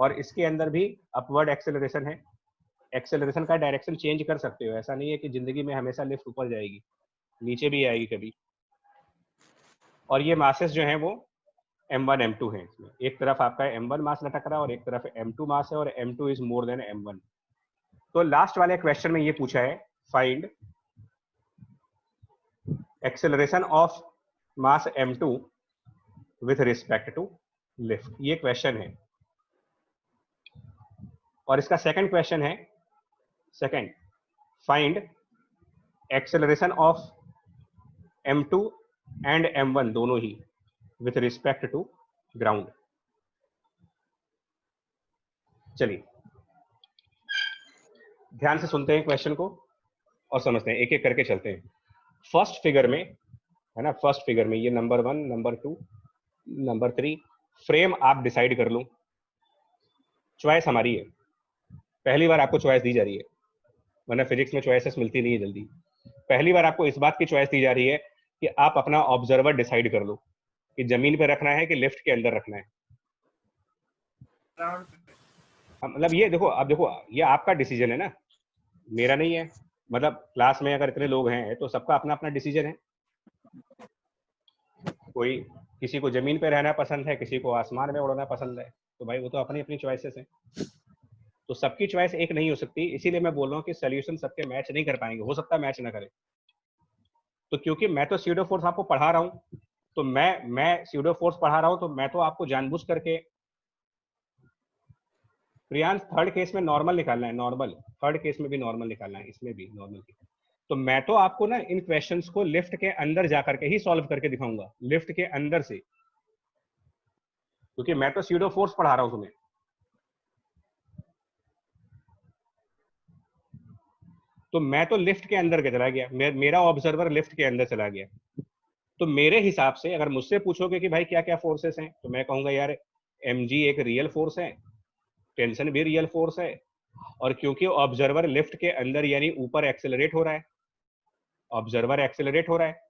और इसके अंदर भी अपवर्ड एक्सेलरेशन है। एक्सेलरेशन का डायरेक्शन चेंज कर सकते हो, ऐसा नहीं है कि जिंदगी में हमेशा लिफ्ट ऊपर जाएगी, नीचे भी आएगी कभी। और ये मासेस जो हैं वो m1 m2 है, इसमें एक तरफ आपका m1 मास लटक रहा है और एक तरफ m2 मास है, और m2 is more than m1। तो लास्ट वाले क्वेश्चन में ये पूछा है, find acceleration of mass m2 with respect to lift, ये क्वेश्चन है। और इसका सेकंड क्वेश्चन है, second, find acceleration of m2 and m1 दोनों ही विथ रिस्पेक्ट टू ग्राउंड। चलिए ध्यान से सुनते हैं क्वेश्चन को और समझते हैं, एक एक करके चलते हैं। फर्स्ट फिगर में है ना, फर्स्ट फिगर में ये नंबर 1, नंबर 2, नंबर 3 फ्रेम आप डिसाइड कर लो। चॉइस हमारी है, पहली बार आपको चॉइस दी जा रही है, वरना फिजिक्स में चॉइसेस मिलती नहीं है जल्दी। पहली बार आपको इस बात की चॉइस दी जा रही है कि आप अपना ऑब्जर्वर डिसाइड कर लो कि जमीन पे रखना है कि लिफ्ट के अंदर रखना है। मतलब ये देखो, अब देखो ये आपका डिसीजन है ना, मेरा नहीं है। मतलब क्लास में अगर इतने लोग हैं तो सबका अपना अपना डिसीजन है। कोई, किसी को जमीन पे रहना पसंद है, किसी को आसमान में उड़ना पसंद है, तो भाई वो तो अपनी अपनी चॉइसेस हैं। तो सबकी चॉइस एक नहीं हो सकती, इसीलिए मैं बोल रहा हूँ कि सोल्यूशन सबके मैच नहीं कर पाएंगे, हो सकता है मैच ना करे। तो क्योंकि मैं तो स्यूडो फोर्स आपको पढ़ा रहा हूँ, तो मैं स्यूडो फोर्स पढ़ा रहा हूँ, तो मैं तो आपको जानबूझ करके, प्रियांश थर्ड केस में नॉर्मल निकालना है, नॉर्मल थर्ड केस में भी नॉर्मल निकालना है, इसमें भी नॉर्मल। तो मैं तो आपको ना इन क्वेश्चंस को लिफ्ट के अंदर जाकर के ही सॉल्व करके दिखाऊंगा, लिफ्ट के अंदर से, क्योंकि मैं तो स्यूडो फोर्स पढ़ा रहा हूं तुम्हें। तो मैं तो लिफ्ट के अंदर के चला गया, मेरा ऑब्जर्वर लिफ्ट के अंदर चला गया। तो मेरे हिसाब से अगर मुझसे पूछोगे कि भाई क्या क्या फोर्सेस हैं, तो मैं कहूंगा यार mg एक रियल फोर्स है, टेंशन भी रियल फोर्स है, और क्योंकि ऑब्जर्वर लिफ्ट के अंदर यानी ऊपर एक्सेलरेट हो रहा है, ऑब्जर्वर एक्सेलरेट हो रहा है,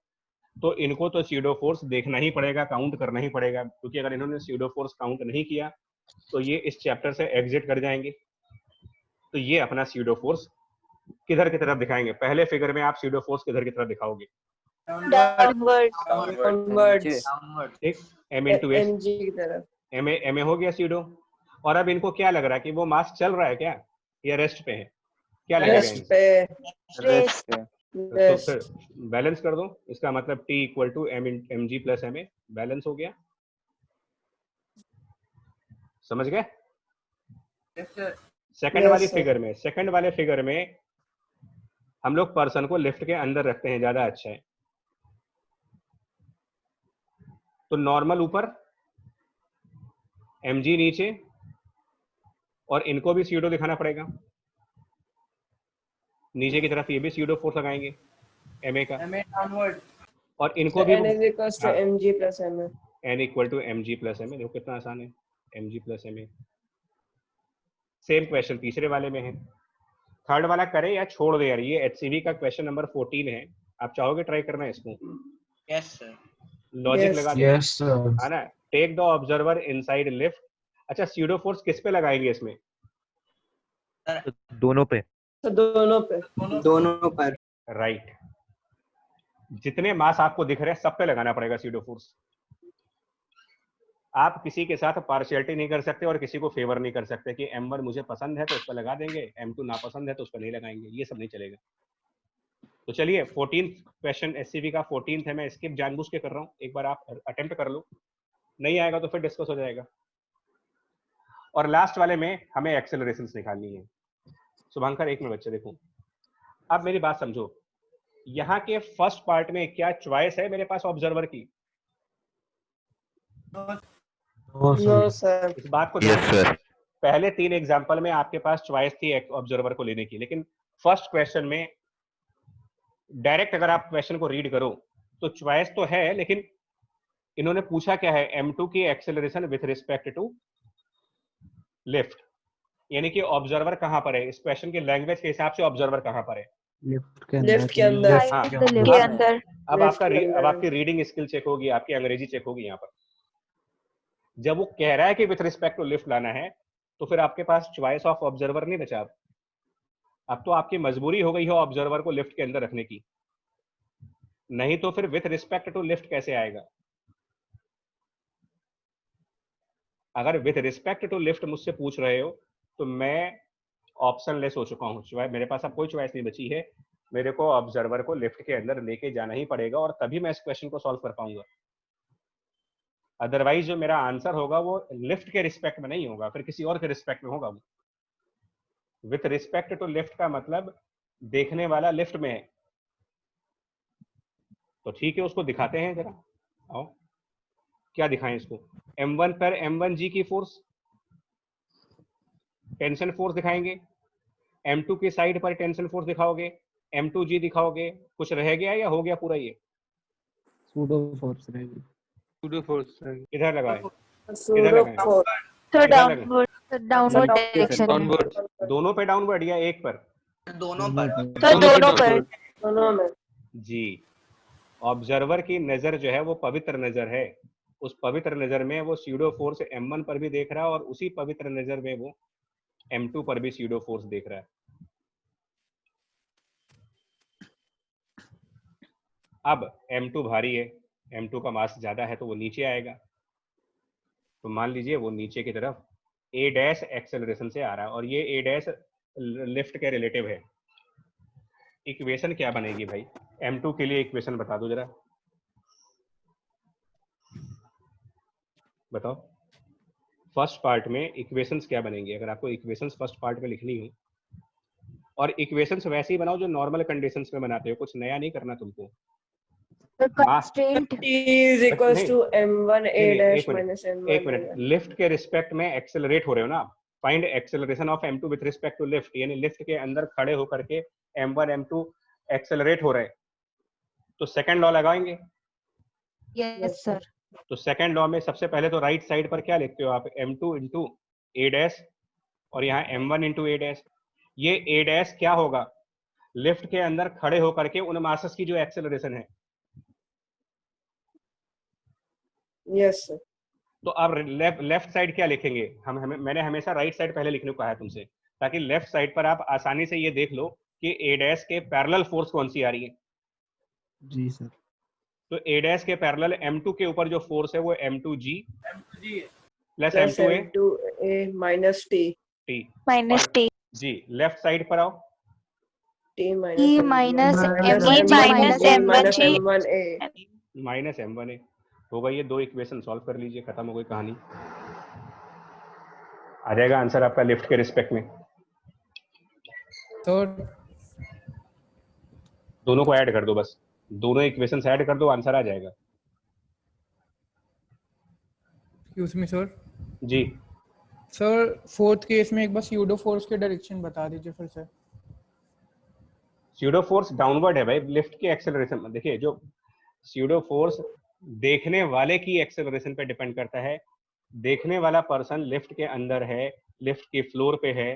तो इनको तो स्यूडो फोर्स देखना ही पड़ेगा, काउंट करना ही पड़ेगा, क्योंकि अगर इन्होंने स्यूडो फोर्स काउंट नहीं किया तो ये इस चैप्टर से एग्जिट कर जाएंगे। तो ये अपना स्यूडो फोर्स किधर की तरफ दिखाएंगे, पहले फिगर में आप स्यूडो फोर्स किधर की तरफ दिखाओगे, डाउनवर्ड्स, ठीक, m into s, mg की तरफ। ma हो गया स्यूडो। और अब इनको क्या लग रहा है कि वो मास चल रहा है क्या, या रेस्ट पे है, क्या लगेगा रेस्ट इनको? पे, रेस्ट पे। तो फिर बैलेंस कर दो, इसका मतलब T equal to mg plus ma, balance हो गया। समझ गए? सेकंड वाली फिगर में, सेकंड वाले फिगर में हम लोग पर्सन को लिफ्ट के अंदर रखते हैं, ज्यादा अच्छा है। तो नॉर्मल ऊपर, mg नीचे, और इनको भी स्यूडो दिखाना पड़ेगा, नीचे की तरफ ये भी स्यूडो फोर्स लगाएंगे ma का, और इनको भी n is equals to mg plus ma। n equal to mg plus ma। देखो कितना आसान है, mg plus ma। Same question तीसरे वाले में है। थर्ड वाला करें या छोड़ दे यार, ये HCV का क्वेश्चन नंबर 14 है, आप चाहोगे ट्राई करना है इसको? Yes sir. लॉजिक लगा दो, Yes, sir. है ना। Take the observer inside lift. अच्छा, स्यूडो फोर्स किस पे लगाएंगे इसमें? दोनों पे। तो दोनों पर। राइट, जितने मास आपको दिख रहे हैं सब पे लगाना पड़ेगा स्यूडो फोर्स। आप किसी के साथ पार्शियलिटी नहीं कर सकते और किसी को फेवर नहीं कर सकते कि M1 मुझे पसंद है तो उस पर लगा देंगे, M2 नापसंद है तो उस पर नहीं लगाएंगे, ये सब नहीं चलेगा। तो चलिए 14th क्वेश्चन एससीवी का 14th है, मैं स्किप जानबूझ के कर रहा हूँ, एक बार आप अटेम्प्ट कर लो, नहीं आएगा तो फिर डिस्कस हो जाएगा। और लास्ट वाले में हमें एक्सेलरेशंस निकालनी है। शुभंकर एक मिनट बच्चे देखो, अब मेरी बात समझो, यहाँ के फर्स्ट पार्ट में क्या चॉइस है मेरे पास ऑब्जर्वर की? No sir. इस बात को ध्यान रखना। पहले 3 एग्जांपल में आपके पास चॉइस थी ऑब्जर्वर को लेने की, लेकिन फर्स्ट क्वेश्चन में डायरेक्ट अगर आप क्वेश्चन को रीड करो तो चॉइस तो है, लेकिन इन्होंने पूछा क्या है, M2 की acceleration with respect to lift, यानी कि ऑब्जर्वर कहां पर है इस क्वेश्चन के लैंग्वेज के हिसाब से, ऑब्जर्वर कहां पर है? लिफ्ट के अंदर। लेफ्ट के अंदर। हाँ, के अंदर। अब Left के अब अंदर। आपकी रीडिंग स्किल चेक होगी, आपकी अंग्रेजी चेक होगी। यहाँ पर जब वो कह रहा है कि विथ रिस्पेक्ट टू लिफ्ट लाना है, तो फिर आपके पास चॉइस ऑफ ऑब्जर्वर नहीं बचा। अब तो आपकी मजबूरी हो गई है ऑब्जर्वर को लिफ्ट के अंदर रखने की, नहीं तो फिर विथ रिस्पेक्ट टू लिफ्ट कैसे आएगा? अगर विथ रिस्पेक्ट टू लिफ्ट मुझसे पूछ रहे हो तो मैं ऑप्शन लेस हो चुका हूँ, मेरे पास अब कोई चॉइस नहीं बची है, मेरे को ऑब्जर्वर को लिफ्ट के अंदर लेके जाना ही पड़ेगा और तभी मैं इस क्वेश्चन को सॉल्व कर पाऊंगा। अदरवाइज जो मेरा आंसर होगा वो लिफ्ट के रिस्पेक्ट में नहीं होगा, फिर किसी और के रिस्पेक्ट में होगा। वो विथ रिस्पेक्ट टू लिफ्ट का मतलब देखने वाला लिफ्ट में है, तो ठीक है उसको दिखाते हैं जरा। आओ क्या दिखाएं इसको? M1 पर M1G की फोर्स, टेंशन फोर्स दिखाएंगे, M2 की साइड पर टेंशन फोर्स दिखाओगे, M2G दिखाओगे, कुछ रह गया या हो गया पूरा? ये सूडो फोर्स रहेगी। Pseudo force. इधर लगाए, Pseudo force। तो इधर लगे। डाउनवर्ड डायरेक्शन में। Downwards. दोनों पे डाउनवर्ड या एक पर? दोनों पर। तो दोनों पर। दोनों में। जी, ऑब्जर्वर की नजर जो है वो पवित्र नजर है, उस पवित्र नजर में वो स्यूडो फोर्स M1 पर भी देख रहा है और उसी पवित्र नजर में वो M2 पर भी स्यूडो फोर्स देख रहा है। अब M2 भारी है, M2 का मास ज्यादा है तो वो नीचे आएगा, तो मान लीजिए वो नीचे की तरफ A डैश एक्सेलरेशन से आ रहा है और ये A डैश लिफ्ट के रिलेटिव है। इक्वेशन क्या बनेगी भाई? M2 के लिए इक्वेशन बता दो जरा, बताओ। फर्स्ट पार्ट में इक्वेशंस क्या बनेंगे? अगर आपको इक्वेशंस फर्स्ट पार्ट में लिखनी हो, और इक्वेशंस वैसे ही बनाओ जो नॉर्मल कंडीशंस में बनाते हो, कुछ नया नहीं करना तुमको। Constraint T is equals to M1 A dash minus एक M1 मिनट, लिफ्ट के रिस्पेक्ट में एक्सेलरेट हो रहे हो ना, find acceleration of M2 with respect to lift, यानी लिफ्ट के अंदर खड़े होकर के M1 M2 एक्सेलरेट हो रहे हैं, तो सेकंड लॉ लगाएंगे। Yes sir. तो सेकंड लॉ में सबसे पहले तो राइट साइड पर क्या लिखते हो आप? M2 इंटू A डैश और यहाँ M1 इंटू A डैश। ये A डैश क्या होगा? लिफ्ट के अंदर खड़े होकर के उन मासेस की जो एक्सेलरेशन है। Yes sir। तो अब लेफ्ट साइड क्या लिखेंगे? मैंने हमेशा राइट साइड पहले लिखने को कहा है तुमसे, ताकि लेफ्ट साइड पर आप आसानी से ये देख लो कि A डैश के पैरेलल फोर्स कौन सी आ रही है। जी सर। तो A डैश के पैरेलल M2 के ऊपर जो फोर्स है वो M2G plus plus M2A M2A minus T minus T G. Left side पर आओ, T minus E M1 minus minus E minus M1 M1 minus G M1A minus M1A होगा। ये दो इक्वेशन सॉल्व कर लीजिए, खत्म हो गई कहानी। आ जाएगा आंसर आपका लिफ्ट के रिस्पेक्ट में। तो दोनों को ऐड कर दो, बस दोनों इक्वेशंस ऐड कर दो, आंसर आ जाएगा। Excuse me sir. जी सर फोर्थ केस में एक बार स्यूडो फोर्स के डायरेक्शन बता दीजिए फिर से। स्यूडो फोर्स डाउनवर्ड है भाई, लिफ्ट की एक्सेलरेशन देखिए, जो स्यूडो फोर्स देखने वाले की एक्सेलरेशन पे डिपेंड करता है। देखने वाला पर्सन लिफ्ट के अंदर है, लिफ्ट के फ्लोर पे है,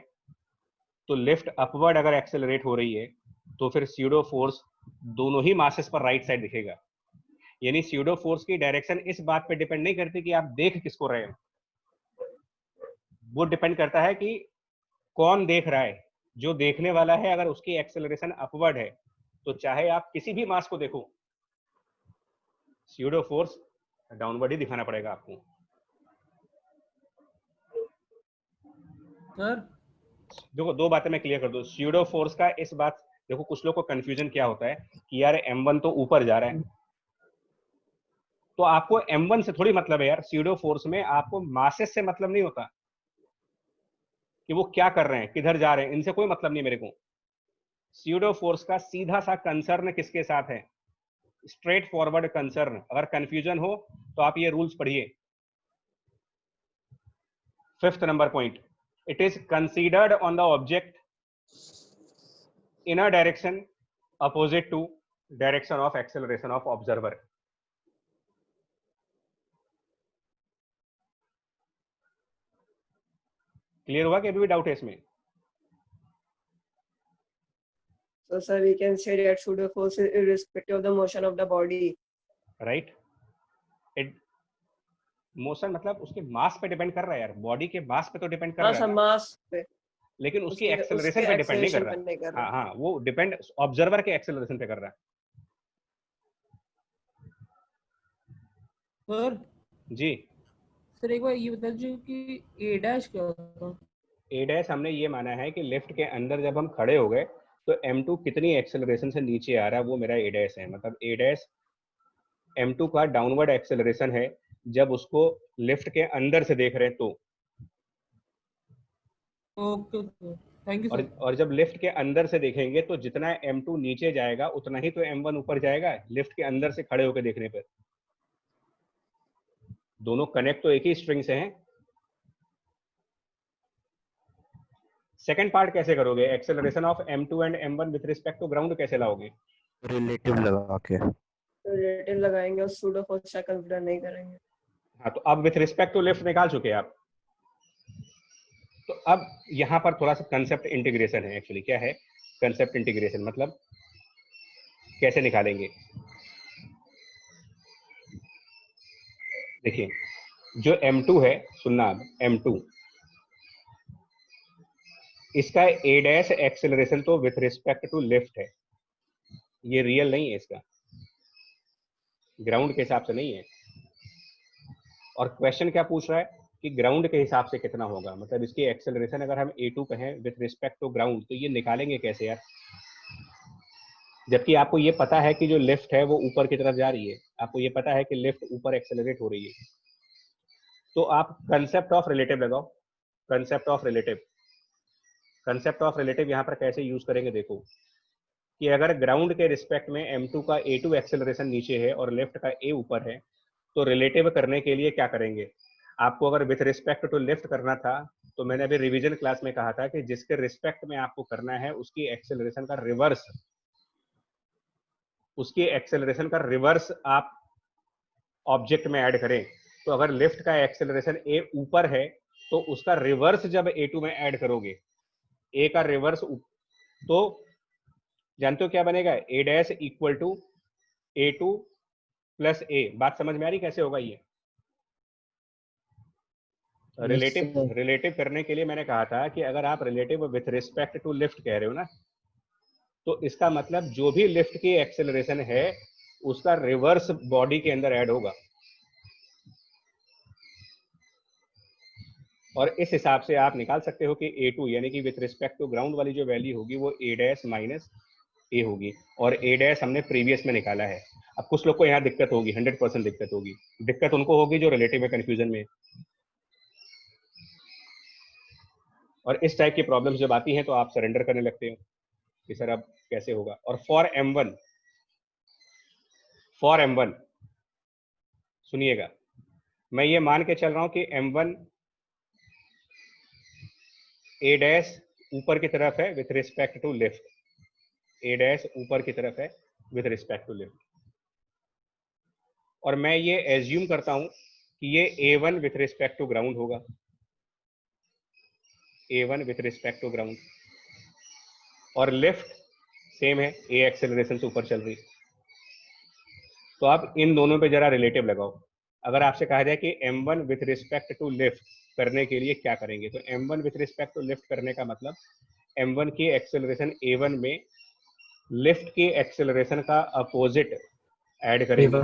तो लिफ्ट अपवर्ड अगर एक्सेलरेट हो रही है तो फिर स्यूडो फोर्स दोनों ही मासेस पर राइट साइड दिखेगा। यानी स्यूडो फोर्स की डायरेक्शन इस बात पे डिपेंड नहीं करती कि आप देख किसको रहे हो, वो डिपेंड करता है कि कौन देख रहा है। जो देखने वाला है अगर उसकी एक्सेलरेशन अपवर्ड है तो चाहे आप किसी भी मास को देखो, स्यूडो फोर्स डाउनवर्ड ही दिखाना पड़ेगा आपको। सर देखो दो बातें मैं क्लियर कर दूं। स्यूडो फोर्स का इस बात, देखो कुछ लोग को कंफ्यूजन क्या होता है कि यार m1 तो ऊपर जा रहा है, तो आपको m1 से थोड़ी मतलब है यार। स्यूडो फोर्स में आपको मासेस से मतलब नहीं होता कि वो क्या कर रहे हैं, किधर जा रहे हैं, इनसे कोई मतलब नहीं मेरे को। स्यूडो फोर्स का सीधा सा कंसर्न किसके साथ है? Straightforward concern. अगर कंफ्यूजन हो तो आप ये रूल्स पढ़िए। 5th number point, it is considered on the object in a direction opposite to direction of acceleration of observer. Clear हुआ कि अभी भी डाउट है इसमें? So sir, we can say that pseudo force is irrespective of the motion of the body. Right. Motion मतलब उसके मास पे depend कर रहा है यार, बॉडी के मास पे तो डिपेंड कर हाँ रहा सर, है ना, मास पे, लेकिन उसकी उसके एक्सेलरेशन पे डिपेंड नहीं कर acceleration पे नहीं कर रहा। रहा। हाँ हाँ, वो डिपेंड ऑब्जर्वर के एक्सेलरेशन पे कर रहा है। सर जी। सर एक बार ये बता दीजिए कि ए डैश क्या होता है? ए डैश हमने ये माना है कि लिफ्ट के अंदर जब हम खड़े हो गए तो m2 कितनी एक्सेलरेशन से नीचे आ रहा है, वो मेरा ए डैश है। मतलब ए डैश m2 का डाउनवर्ड एक्सेलरेशन है जब उसको लिफ्ट के अंदर से देख रहे हैं तो। Okay sir, thank you sir. और जब लिफ्ट के अंदर से देखेंगे तो जितना m2 नीचे जाएगा उतना ही तो m1 ऊपर जाएगा, लिफ्ट के अंदर से खड़े होकर देखने पर। दोनों कनेक्ट तो एक ही स्ट्रिंग से हैं। सेकंड पार्ट कैसे करोगे? Acceleration of m2 and m1 with respect to ground कैसे लाओगे? रिलेटिव लगा के। रिलेटिव लगाएंगे और pseudo force का कंसीडर नहीं करेंगे। हाँ, तो अब विथ रिस्पेक्ट टू लिफ्ट निकाल चुके हैं आप। तो अब यहां पर थोड़ा सा कंसेप्ट इंटीग्रेशन है। एक्चुअली क्या है कंसेप्ट इंटीग्रेशन? मतलब कैसे निकालेंगे? देखिए, जो m2 है, सुनना, अब m2 इसका ए डैश एक्सेलरेशन तो विथ रिस्पेक्ट टू लिफ्ट है, ये रियल नहीं है, इसका ग्राउंड के हिसाब से नहीं है। और क्वेश्चन क्या पूछ रहा है कि ग्राउंड के हिसाब से कितना होगा, मतलब इसकी एक्सेलरेशन अगर हम a2 कहें विथ रिस्पेक्ट टू ग्राउंड, तो ये निकालेंगे कैसे यार? जबकि आपको ये पता है कि जो लिफ्ट है वो ऊपर की तरफ जा रही है, आपको ये पता है कि लिफ्ट ऊपर एक्सेलरेट हो रही है, तो आप कंसेप्ट ऑफ रिलेटिव लगाओ। Concept of relative, concept of relative यहाँ पर कैसे यूज करेंगे? देखो कि अगर ग्राउंड के रिस्पेक्ट में m2 का a2 एक्सेलरेशन नीचे है और लेफ्ट का a ऊपर है, तो रिलेटिव करने के लिए क्या करेंगे? आपको अगर विथ रिस्पेक्ट टू लिफ्ट करना था तो मैंने अभी रिवीजन क्लास में कहा था कि जिसके रिस्पेक्ट में आपको करना है उसकी एक्सेलरेशन का रिवर्स, उसकी एक्सेलरेशन का रिवर्स आप ऑब्जेक्ट में ऐड करें। तो अगर लिफ्ट का एक्सेलरेशन a ऊपर है तो उसका रिवर्स जब a2 में ऐड करोगे, a का रिवर्स, तो जानते हो क्या बनेगा? a dash equal to a2 plus a। बात समझ में आ रही कैसे होगा ये? रिलेटिव करने के लिए मैंने कहा था कि अगर आप relative with respect to lift कह रहे हो ना, तो इसका मतलब जो भी लिफ्ट की एक्सेलरेशन है उसका रिवर्स बॉडी के अंदर ऐड होगा। और इस हिसाब से आप निकाल सकते हो कि a2 यानी कि विथ रिस्पेक्ट टू ग्राउंड वाली जो वैल्यू होगी वो a डैश माइनस a होगी, और a डैश हमने प्रीवियस में निकाला है। अब कुछ लोग को यहाँ दिक्कत होगी, 100% दिक्कत होगी। दिक्कत उनको होगी जो रिलेटिव में कंफ्यूजन में। और इस टाइप की प्रॉब्लम्स जब आती हैं तो आप सरेंडर करने लगते हो कि सर अब कैसे होगा। और फॉर m1 सुनिएगा, मैं ये मान के चल रहा हूं कि m1 a डैश ऊपर की तरफ है with respect to lift, a dash ऊपर की तरफ है विथ रिस्पेक्ट टू लिफ्ट, और मैं ये एज्यूम करता हूं कि ये a1 with respect to ground होगा, a1 with respect to ground, और लिफ्ट सेम है, a एक्सेलरेशन से ऊपर चल रही। तो आप इन दोनों पे जरा रिलेटिव लगाओ। अगर आपसे कहा जाए कि m1 with respect to lift करने के लिए क्या करेंगे, तो m1 with respect to lift करने का मतलब m1 की एक्सेलरेशन a1 में लिफ्ट की एक्सेलरेशन का अपोजिट ऐड करेंगे,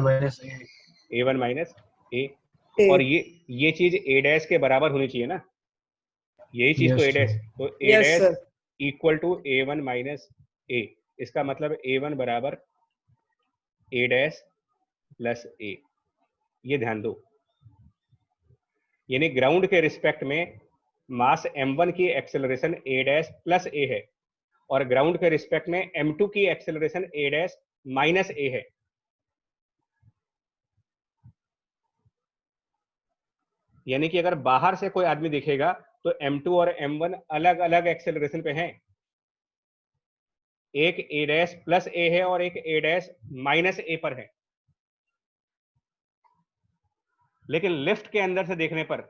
a1 माइनस a। और ये चीज a डैश के बराबर होनी चाहिए ना, यही चीज तो ए डैश, तो A Yes, dash sir. Equal to A1 minus A, इसका मतलब A1 बराबर ए डैश प्लस ए, ये ध्यान दो। यानी ग्राउंड के रिस्पेक्ट में मास m1 की एक्सेलरेशन ए डैश प्लस ए है और ग्राउंड के रिस्पेक्ट में m2 की एक्सेलरेशन ए डैश माइनस ए है। यानी कि अगर बाहर से कोई आदमी दिखेगा तो m2 और m1 अलग अलग एक्सेलरेशन पे हैं, एक ए डैश प्लस ए है और एक ए डैश माइनस ए पर है। लेकिन लिफ्ट के अंदर से देखने पर,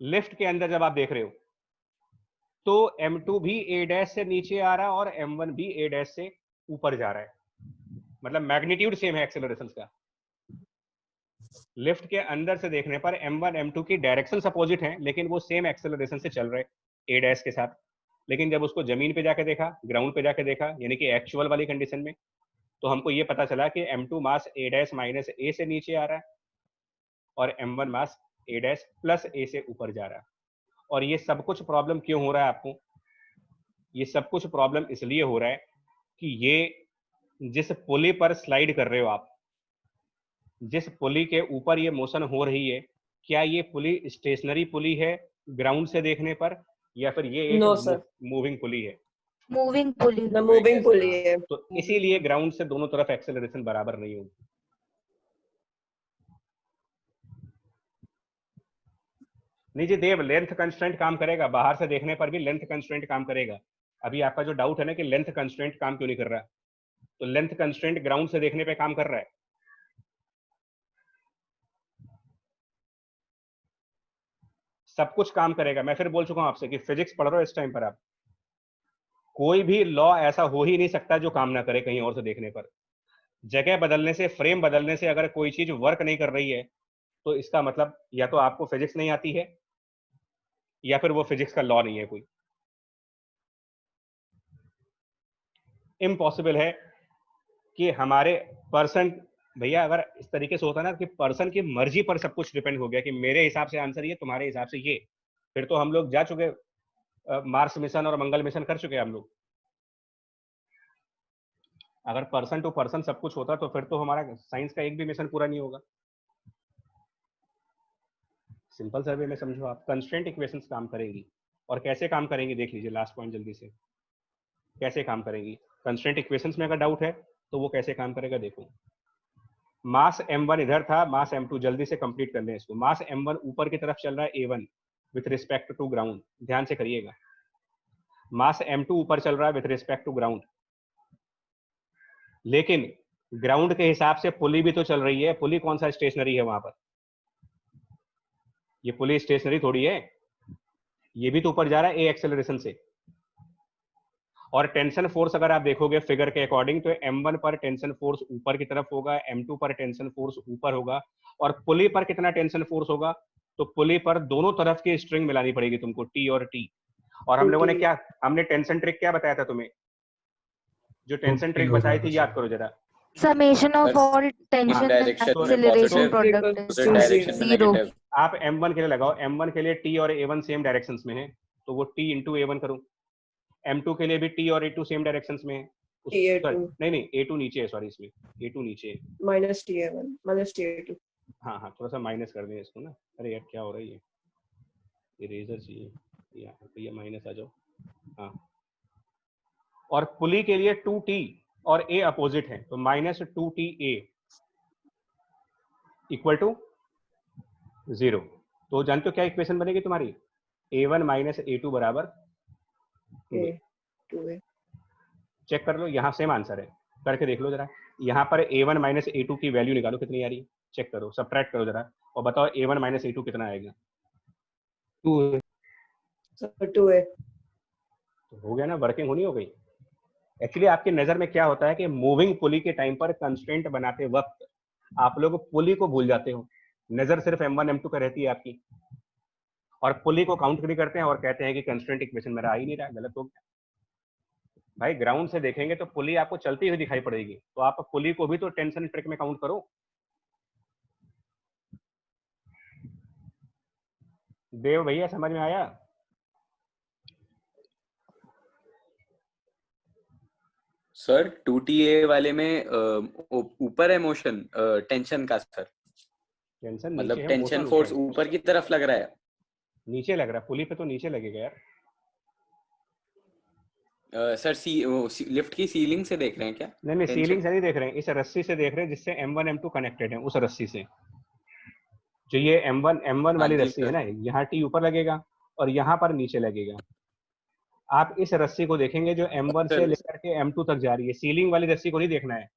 लिफ्ट के अंदर जब आप देख रहे हो तो m2 भी ए डैश से नीचे आ रहा है और m1 भी ए डैश से ऊपर जा रहा है, मतलब मैग्नीट्यूड सेम है एक्सेलरेशंस का। लिफ्ट के अंदर से देखने पर m1 m2 की डायरेक्शन अपोजिट हैं, लेकिन वो सेम एक्सेलरेशन से चल रहे ए डैश के साथ। लेकिन जब उसको जमीन पे जाके देखा, ग्राउंड पे जाके देखा, यानी कि एक्चुअल वाली कंडीशन में, तो हमको ये पता चला कि m2 मास ए डैश माइनस ए से नीचे आ रहा है और m1 मास ए डैश प्लस ए से ऊपर जा रहा है। और ये सब कुछ प्रॉब्लम क्यों हो रहा है आपको? ये सब कुछ प्रॉब्लम इसलिए हो रहा है कि ये जिस पुली पर स्लाइड कर रहे हो आप, जिस पुली के ऊपर ये मोशन हो रही है, क्या ये पुली स्टेशनरी पुली है ग्राउंड से देखने पर, या फिर ये एक No, sir. मूविंग पुली है? Moving pulley. The moving pulley है. तो इसीलिए ग्राउंड से दोनों तरफ एक्सेलरेशन बराबर नहीं होगी। नहीं जी देव, लेंथ कंस्ट्रेंट काम करेगा, बाहर से देखने पर भी लेंथ कंस्ट्रेंट काम करेगा। अभी आपका जो डाउट है ना कि लेंथ कंस्ट्रेंट काम क्यों नहीं कर रहा, तो लेंथ कंस्ट्रेंट ग्राउंड से देखने पे काम कर रहा है। सब कुछ काम करेगा। मैं फिर बोल चुका हूं आपसे कि फिजिक्स पढ़ रहे हो इस टाइम पर आप, कोई भी लॉ ऐसा हो ही नहीं सकता जो काम ना करे कहीं और से देखने पर। जगह बदलने से, फ्रेम बदलने से अगर कोई चीज वर्क नहीं कर रही है तो इसका मतलब या तो आपको फिजिक्स नहीं आती है या फिर वो फिजिक्स का लॉ नहीं है कोई। इम्पॉसिबल है कि हमारे पर्सन, भैया अगर इस तरीके से होता ना कि पर्सन की मर्जी पर सब कुछ डिपेंड हो गया कि मेरे हिसाब से आंसर ये, तुम्हारे हिसाब से ये, फिर तो हम लोग जा चुके, मार्स मिशन और मंगल मिशन कर चुके हैं हम लोग। अगर पर्सन टू पर्सन सब कुछ होता तो फिर तो हमारा साइंस का एक भी मिशन पूरा नहीं होगा। सिंपल सर्वे में समझो आप, कंस्ट्रेंट इक्वेशंस काम करेंगी। और कैसे काम करेंगी देख लीजिए, लास्ट पॉइंट जल्दी से, कैसे काम करेंगी। कंस्ट्रेंट इक्वेशंस में अगर डाउट है तो वो कैसे काम करेगा देखो। मास m1 इधर था, मास m2, जल्दी से कंप्लीट कर लें इसको। मास m1 ऊपर की तरफ चल रहा है a1 with respect to ground, ध्यान से करिएगा। मास m2 ऊपर चल रहा है विथ रिस्पेक्ट टू ग्राउंड, लेकिन ग्राउंड के हिसाब से पुली भी तो चल रही है। पुली कौन सा स्टेशनरी है वहां पर? ये पुली स्टेशनरी थोड़ी है, ये भी तो ऊपर जा रहा है ए एक्सेलरेशन से। और टेंशन फोर्स अगर आप देखोगे फिगर के अकॉर्डिंग तो m1 पर टेंशन फोर्स ऊपर की तरफ होगा, m2 पर टेंशन फोर्स ऊपर होगा, और पुली पर कितना टेंशन फोर्स होगा? तो पुली पर दोनों तरफ की स्ट्रिंग मिलानी पड़ेगी तुमको, टी और टी। और हम लोगों ने क्या, हमने टेंशन ट्रिक क्या बताया था तुम्हें? जो टेंशन ट्रिक बताई थी याद करो जरा। Summation of all tension and acceleration product is zero. आप m1 के लिए लगाओ, m1 के लिए t और a1 सेम डायरेक्शंस में है तो वो t इंटू a1 करो। m2 के लिए भी t और a2 सेम डायरेक्शंस में है। नहीं a2 नीचे है, सॉरी, इसमें a2 नीचे है। Minus t1 minus t2। हाँ हाँ, थोड़ा सा माइनस कर दें इसको ना। अरे यार क्या हो रहा है, ये इरेजर चाहिए, ये माइनस आ जाओ। हाँ, और पुली के लिए 2t और a अपोजिट है तो माइनस 2ta इक्वल टू 0। तो जानते हो क्या इक्वेशन बनेगी तुम्हारी? a1 माइनस a2 बराबर 2a। चेक कर लो, यहाँ सेम आंसर है, करके देख लो जरा। यहाँ पर a1 माइनस a2 की वैल्यू निकालो कितनी आ रही है, चेक करो, सब्ट्रैक्ट करो जरा और बताओ a1 माइनस a2 कितना आएगा। 2a। तो हो गया ना, वर्किंग होनी हो गई। एक्चुअली आपकी नजर में क्या होता है कि मूविंग पुली के टाइम पर कंस्ट्रेंट बनाते वक्त आप लोग पुली को भूल जाते हो, नजर सिर्फ m1 m2 का रहती है आपकी, और पुली को काउंट नहीं करते हैं और कहते हैं कि कंस्ट्रेंट इक्वेशन मेरा आ ही नहीं रहा, गलत हो गया। भाई ग्राउंड से देखेंगे तो पुली आपको चलती हुई दिखाई पड़ेगी, तो आप पुली को भी तो टेंशन ट्रिक में काउंट करो। देव भैया समझ में आया? सर 2TA वाले में ऊपर है मोशन टेंशन का सर, टेंशन मतलब नीचे है, टेंशन मोशन फोर्स ऊपर है। ऊपर की तरफ लग रहा है। नीचे लग रहा है, पुली पे तो नीचे लगेगा यार। सर लिफ्ट की सीलिंग से देख रहे हैं क्या? नहीं नहीं, टेंशन सीलिंग से नहीं देख रहे हैं, इस रस्सी से देख रहे हैं जिससे M1 M2 कनेक्टेड है, उस रस्सी से। जो ये M1 हाँ वाली जी रस्सी है सर। ना, यहाँ T ऊपर लगेगा और यहाँ पर नीचे लगेगा। आप इस रस्सी को देखेंगे जो M1 से सर लेकर के M2 तक जा रही है। सीलिंग वाली रस्सी को नहीं देखना है,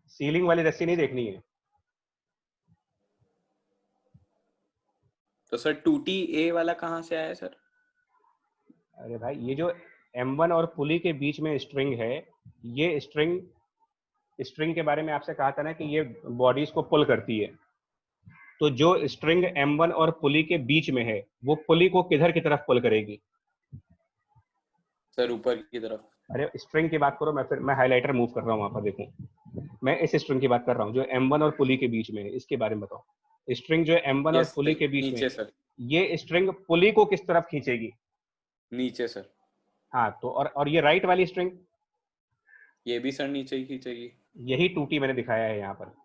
सीलिंग वाली रस्सी नहीं देखनी है। तो सर 2TA वाला कहाँ से आया सर? अरे भाई, ये जो M1 और पुली के बीच में स्ट्रिंग है, ये स्ट्रिंग के बारे में आपसे कहा था ना कि ये बॉडीज को पुल करती है। तो जो स्ट्रिंग M1 और पुली के बीच में है, वो पुली को किधर की तरफ पुल करेगी? सर ऊपर की तरफ। अरे स्ट्रिंग की बात करो, मैं हाइलाइटर मूव कर रहा हूँ वहां पर, देखो मैं इस स्ट्रिंग की बात कर रहा हूँ जो M1 और पुली के बीच में है, इसके बारे में बताओ। स्ट्रिंग जो M1 और यस पुली सर, के बीच में नीचे है, सर, ये स्ट्रिंग पुली को किस तरफ खींचेगी? नीचे सर। हाँ, तो और ये राइट वाली स्ट्रिंग, ये भी सर नीचे ही खींचेगी। यही 2T मैंने दिखाया है यहाँ पर।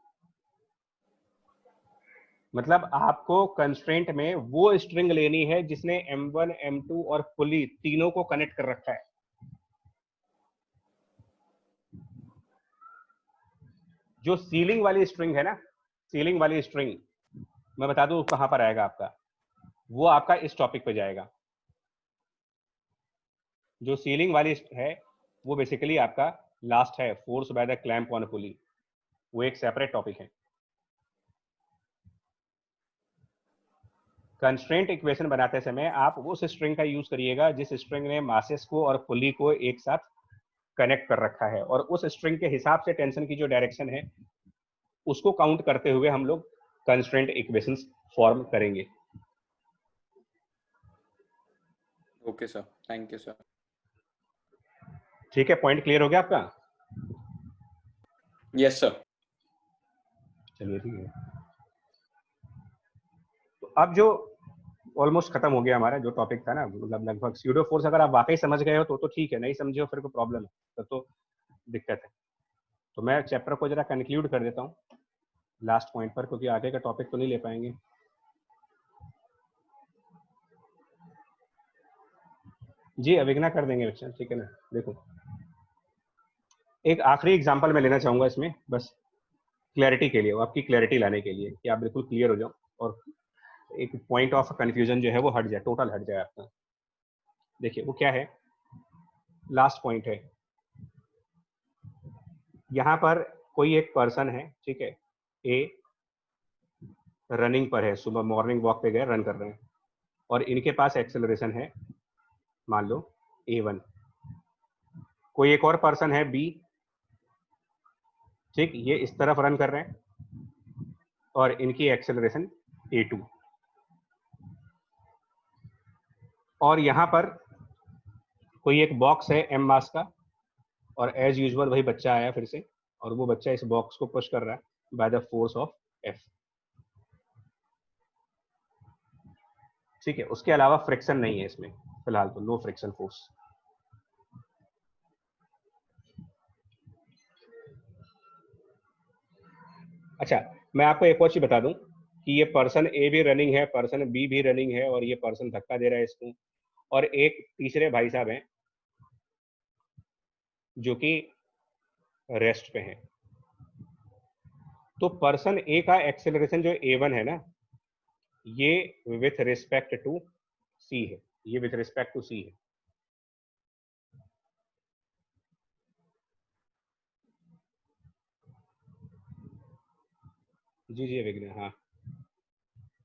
मतलब आपको कंस्ट्रेंट में वो स्ट्रिंग लेनी है जिसने M1 M2 और पुली तीनों को कनेक्ट कर रखा है। जो सीलिंग वाली स्ट्रिंग है ना, सीलिंग वाली स्ट्रिंग, मैं बता दूं कहां पर आएगा आपका, वो आपका इस टॉपिक पे जाएगा। जो सीलिंग वाली है वो बेसिकली आपका लास्ट है, force by the clamp on pulley, वो एक सेपरेट टॉपिक है। कंस्ट्रेंट इक्वेशन बनाते समय आप उस स्ट्रिंग का यूज करिएगा जिस स्ट्रिंग ने मासेस को और पुली को एक साथ कनेक्ट कर रखा है, और उस स्ट्रिंग के हिसाब से टेंशन की जो डायरेक्शन है उसको काउंट करते हुए हम लोग कंस्ट्रेंट इक्वेशंस फॉर्म करेंगे। Okay sir, thank you sir. ठीक है, पॉइंट क्लियर हो गया आपका? Yes sir. चलिए ठीक है। तो अब जो ऑलमोस्ट खत्म हो गया हमारा जो टॉपिक था ना, मतलब लगभग स्यूडो फोर्स अगर आप वाकई समझ गए हो तो ठीक है, नहीं समझे हो फिर कोई प्रॉब्लम है तो दिक्कत है। तो मैं चैप्टर को जरा कंक्लूड कर देता हूँ लास्ट पॉइंट पर, क्योंकि आगे का टॉपिक तो नहीं ले पाएंगे। जी अविघ्ना कर देंगे बच्चा, ठीक है ना। देखो एक आखिरी एग्जांपल मैं लेना चाहूंगा इसमें, बस क्लैरिटी के लिए, वो आपकी क्लैरिटी लाने के लिए कि आप बिल्कुल क्लियर हो जाओ और एक पॉइंट ऑफ कंफ्यूजन जो है वो हट जाए, टोटल हट जाए आपका। देखिए वो क्या है, लास्ट पॉइंट है, यहाँ पर कोई एक पर्सन है, ठीक है, ए रनिंग पर है, सुबह मॉर्निंग वॉक पे गए, रन कर रहे हैं, और इनके पास एक्सेलरेशन है मान लो A1। कोई एक और पर्सन है बी, ठीक, ये इस तरफ रन कर रहे हैं और इनकी एक्सेलरेशन A2। और यहाँ पर कोई एक बॉक्स है M मास का, और एज यूजुअल वही बच्चा आया फिर से, और वो बच्चा इस बॉक्स को पुश कर रहा है by the force of F। ठीक है, उसके अलावा फ्रिक्शन नहीं है इसमें फिलहाल, तो नो फ्रिक्शन फोर्स। अच्छा, मैं आपको एक और चीज बता दूं कि ये पर्सन ए भी रनिंग है, पर्सन बी भी रनिंग है, और ये पर्सन धक्का दे रहा है इसको, और एक तीसरे भाई साहब हैं जो कि रेस्ट पे हैं। तो पर्सन ए का एक्सेलरेशन जो A1 है ना, ये विथ रिस्पेक्ट टू सी है, ये विथ रिस्पेक्ट टू सी है। जी जी विघ्न, हाँ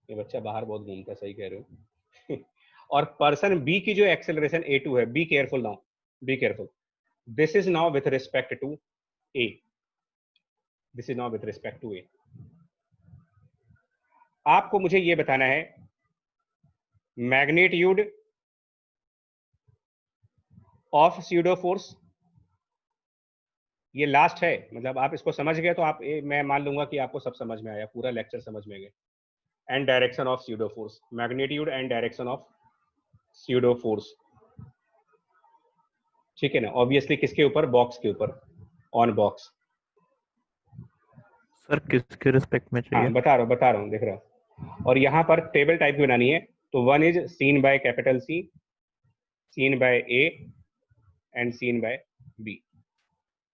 ये बच्चा बाहर बहुत घूमता है, सही कह रहे हो। और पर्सन बी की जो एक्सेलरेशन A2 है, be careful now, be careful, this is now with respect to A, this is now with respect to A. आपको मुझे ये बताना है मैग्नीट्यूड ऑफ स्यूडो फोर्स, ये लास्ट है, मतलब आप इसको समझ गए तो आप मैं मान लूंगा कि आपको सब समझ में आया, पूरा लेक्चर समझ में गए। And direction of pseudo force, magnitude and direction of pseudo force, ठीक है ना। ऑब्वियसली किसके ऊपर, बॉक्स के ऊपर, ऑन बॉक्स। सर किसके रिस्पेक्ट में चाहिए? हाँ बता रहा हूँ देख रहा हूँ। और यहाँ पर टेबल टाइप की बनानी है, तो one is seen by capital C, seen by A and seen by B.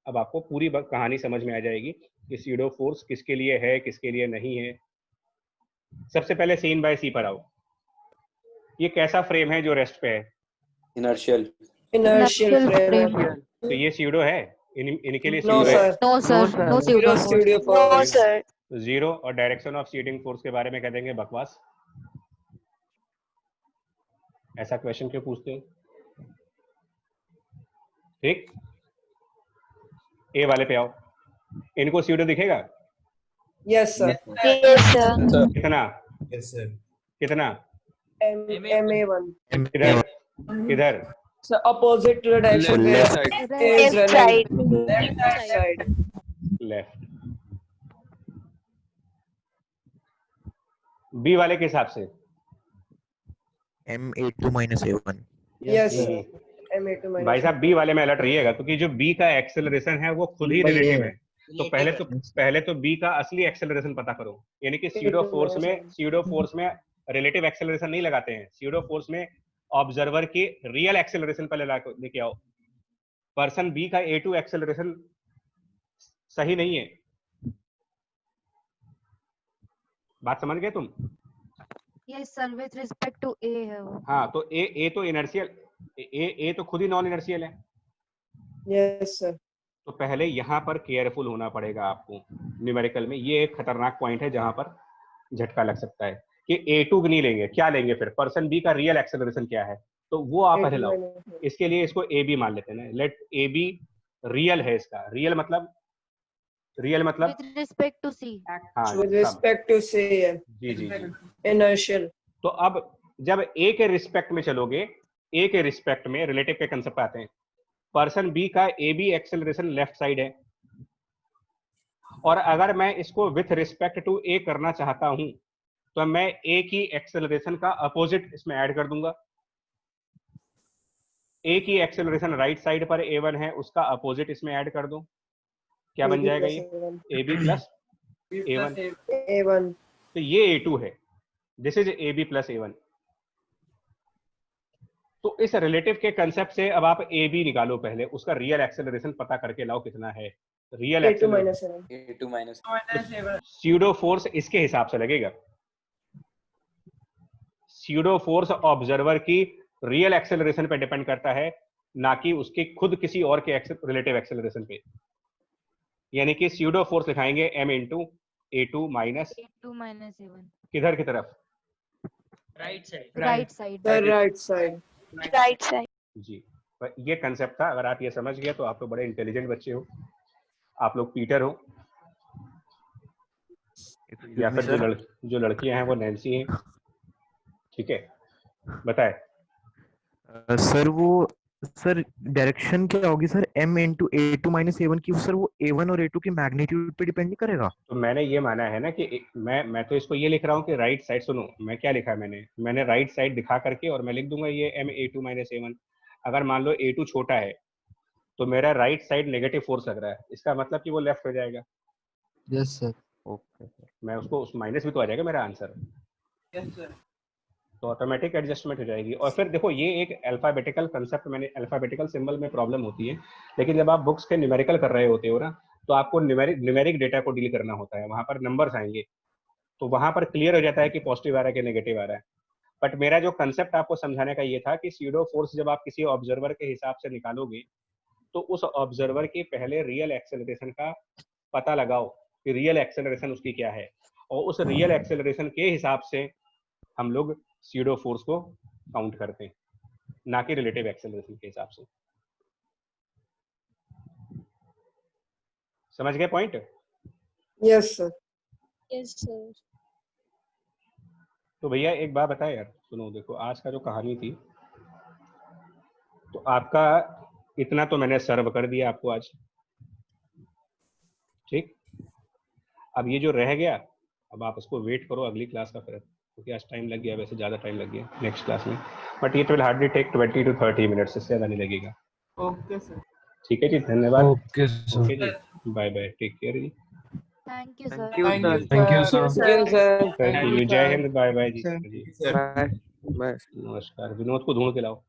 अब आपको पूरी कहानी समझ में आ जाएगी कि स्यूडो फोर्स किसके लिए है, किसके लिए नहीं है। सबसे पहले सीन बाय सी पर आओ। ये कैसा फ्रेम है जो रेस्ट पे है? इनर्शियल। Inertial frame. तो ये स्यूडो है, इनके लिए No स्यूडो है। sir. No sir, no Zero pseudo studio force. No force. sir. Zero. और डायरेक्शन ऑफ सीडिंग फोर्स के बारे में कह देंगे बकवास। ऐसा क्वेश्चन क्यों पूछते हैं? ठीक, ए वाले पे आओ। इनको स्यूडो दिखेगा? Yes sir. Yes sir. कितना? Yes, sir. कितना? MA1. किधर किधर? So opposite to the direction where Left side. A is Left running. side. Left side. Left. B वाले के हिसाब से MA2 minus A1। Yes sir. MA2 minus. भाई साहब बी वाले में अलर्ट रहिएगा, क्योंकि जो बी का एक्सेलरेशन है वो खुद ही रिलेटिव है। तो पहले तो बी का असली एक्सेलरेशन पता करो। यानी कि स्यूडो फोर्स में रिलेटिव एक्सेलरेशन नहीं लगाते हैं। स्यूडो फोर्स में ऑब्जर्वर की रियल एक्सेलरेशन पहले लेके आओ। पर्सन बी का A2 एक्सेलरेशन सही नहीं है। बात समझ गए तुम? Yes sir, with respect to A है वो। हाँ, तो ए तो इनर्शियल, ए तो खुद ही नॉन इनर्शियल है। Yes sir. तो पहले यहाँ पर केयरफुल होना पड़ेगा आपको न्यूमेरिकल में। ये एक खतरनाक पॉइंट है जहां पर झटका लग सकता है कि A2 नहीं लेंगे। क्या लेंगे फिर? पर्सन बी का रियल एक्सेलरेशन क्या है, तो वो आप पहले लाओ। इसके लिए इसको ए बी मान लेते हैं ना। लेट ए बी रियल है। इसका रियल मतलब With respect to C. हाँ With सब। respect to say ji ji ji. inertial. तो अब जब ए के रिस्पेक्ट में चलोगे, ए के रिस्पेक्ट में रिलेटिव के कंसेप्ट आते हैं। पर्सन बी का A B acceleration left side है, और अगर मैं इसको विथ रिस्पेक्ट टू ए करना चाहता हूं तो मैं ए की एक्सेलरेशन का अपोजिट इसमें ऐड कर दूंगा। ए की एक्सेलरेशन राइट साइड पर A1 है, उसका अपोजिट इसमें ऐड कर दो। क्या बन जाएगा ये? AB plus A1। A1. तो ये A2 है। This is AB plus A1। तो इस रिलेटिव के कंसेप्ट से अब आप AB निकालो। पहले उसका रियल एक्सेलरेशन पता करके लाओ कितना है real A2 acceleration. minus 7. A2 minus pseudo force इसके हिसाब से लगेगा। स्यूडो फोर्स ऑब्जर्वर की रियल एक्सेलरेशन पे डिपेंड करता है, ना कि उसके खुद किसी और के रिलेटिव एक्सेलरेशन पे। यानी कि स्यूडो फोर्स लिखाएंगे m into A2 minus A2 minus A1. किधर की तरफ? Right side. The right side. Right side. जी, पर ये कंसेप्ट था। अगर आप ये समझ गए तो आप तो बड़े इंटेलिजेंट बच्चे हो। आप लोग पीटर हो, या फिर जो लड़कियां हैं वो नैन्सी हैं। ठीक है, बताए सर वो सर डायरेक्शन क्या होगी sir? M into A2 minus A1 की सर वो A1 और A2 की मैग्नीट्यूड पे डिपेंड नहीं करेगा? तो मैंने ये माना है ना कि मैं तो इसको ये लिख रहा हूँ कि राइट साइड। सुनो मैं क्या लिखा है, मैंने राइट साइड दिखा करके और मैं लिख दूंगा ये M A2 माइनस A1। अगर मान लो A2 छोटा है तो मेरा राइट साइड नेगेटिव फोर्स लग रहा है, इसका मतलब कि वो लेफ्ट हो जाएगा। Yes, sir. ओके मैं उसको उस माइनस भी तो आ जाएगा मेरा आंसर। तो ऑटोमेटिक एडजस्टमेंट हो जाएगी। और फिर देखो ये एक अल्फाबेटिकल कंसेप्ट, मैंने अल्फाबेटिकल सिंबल में प्रॉब्लम होती है, लेकिन जब आप बुक्स के न्यूमेरिकल कर रहे होते हो ना, तो आपको न्यूमेरिक डेटा को डील करना होता है। वहां पर नंबर्स आएंगे तो वहां पर क्लियर हो जाता है कि पॉजिटिव आ रहा है कि नेगेटिव आ रहा है। बट मेरा जो कंसेप्ट आपको समझाने का ये था कि स्यूडो फोर्स जब आप किसी ऑब्जर्वर के हिसाब से निकालोगे तो उस ऑब्जर्वर के पहले रियल एक्सेलरेशन का पता लगाओ कि रियल एक्सेलरेशन उसकी क्या है, और उस रियल एक्सेलरेशन के हिसाब से हम लोग स्यूडो फोर्स को काउंट करते हैं, ना कि रिलेटिव एक्सेलरेशन के हिसाब से। समझ गए point? Yes sir. Yes sir. तो भैया एक बात बताए यार, सुनो देखो आज का जो कहानी थी, तो आपका इतना तो मैंने सर्व कर दिया आपको आज। ठीक, अब ये जो रह गया, अब आप उसको वेट करो अगली क्लास का फिर, क्योंकि आज टाइम लग गया, वैसे ज़्यादा टाइम लग गया नेक्स्ट क्लास में, but it will hardly take 20 to 30 minutes, इससे ज़्यादा नहीं लगेगा। Okay sir. ठीक है जी, धन्यवाद। Okay sir. ओके जी, बाय बाय, टेक केयर जी। Thank you, sir. Thank you, sir. Thank you, sir. Thank you, जय हिंद, बाय बाय जी। Sir. जी Bye. Bye. नमस्कार, विनोद को ढूंढ के लाओ।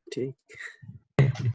ठीक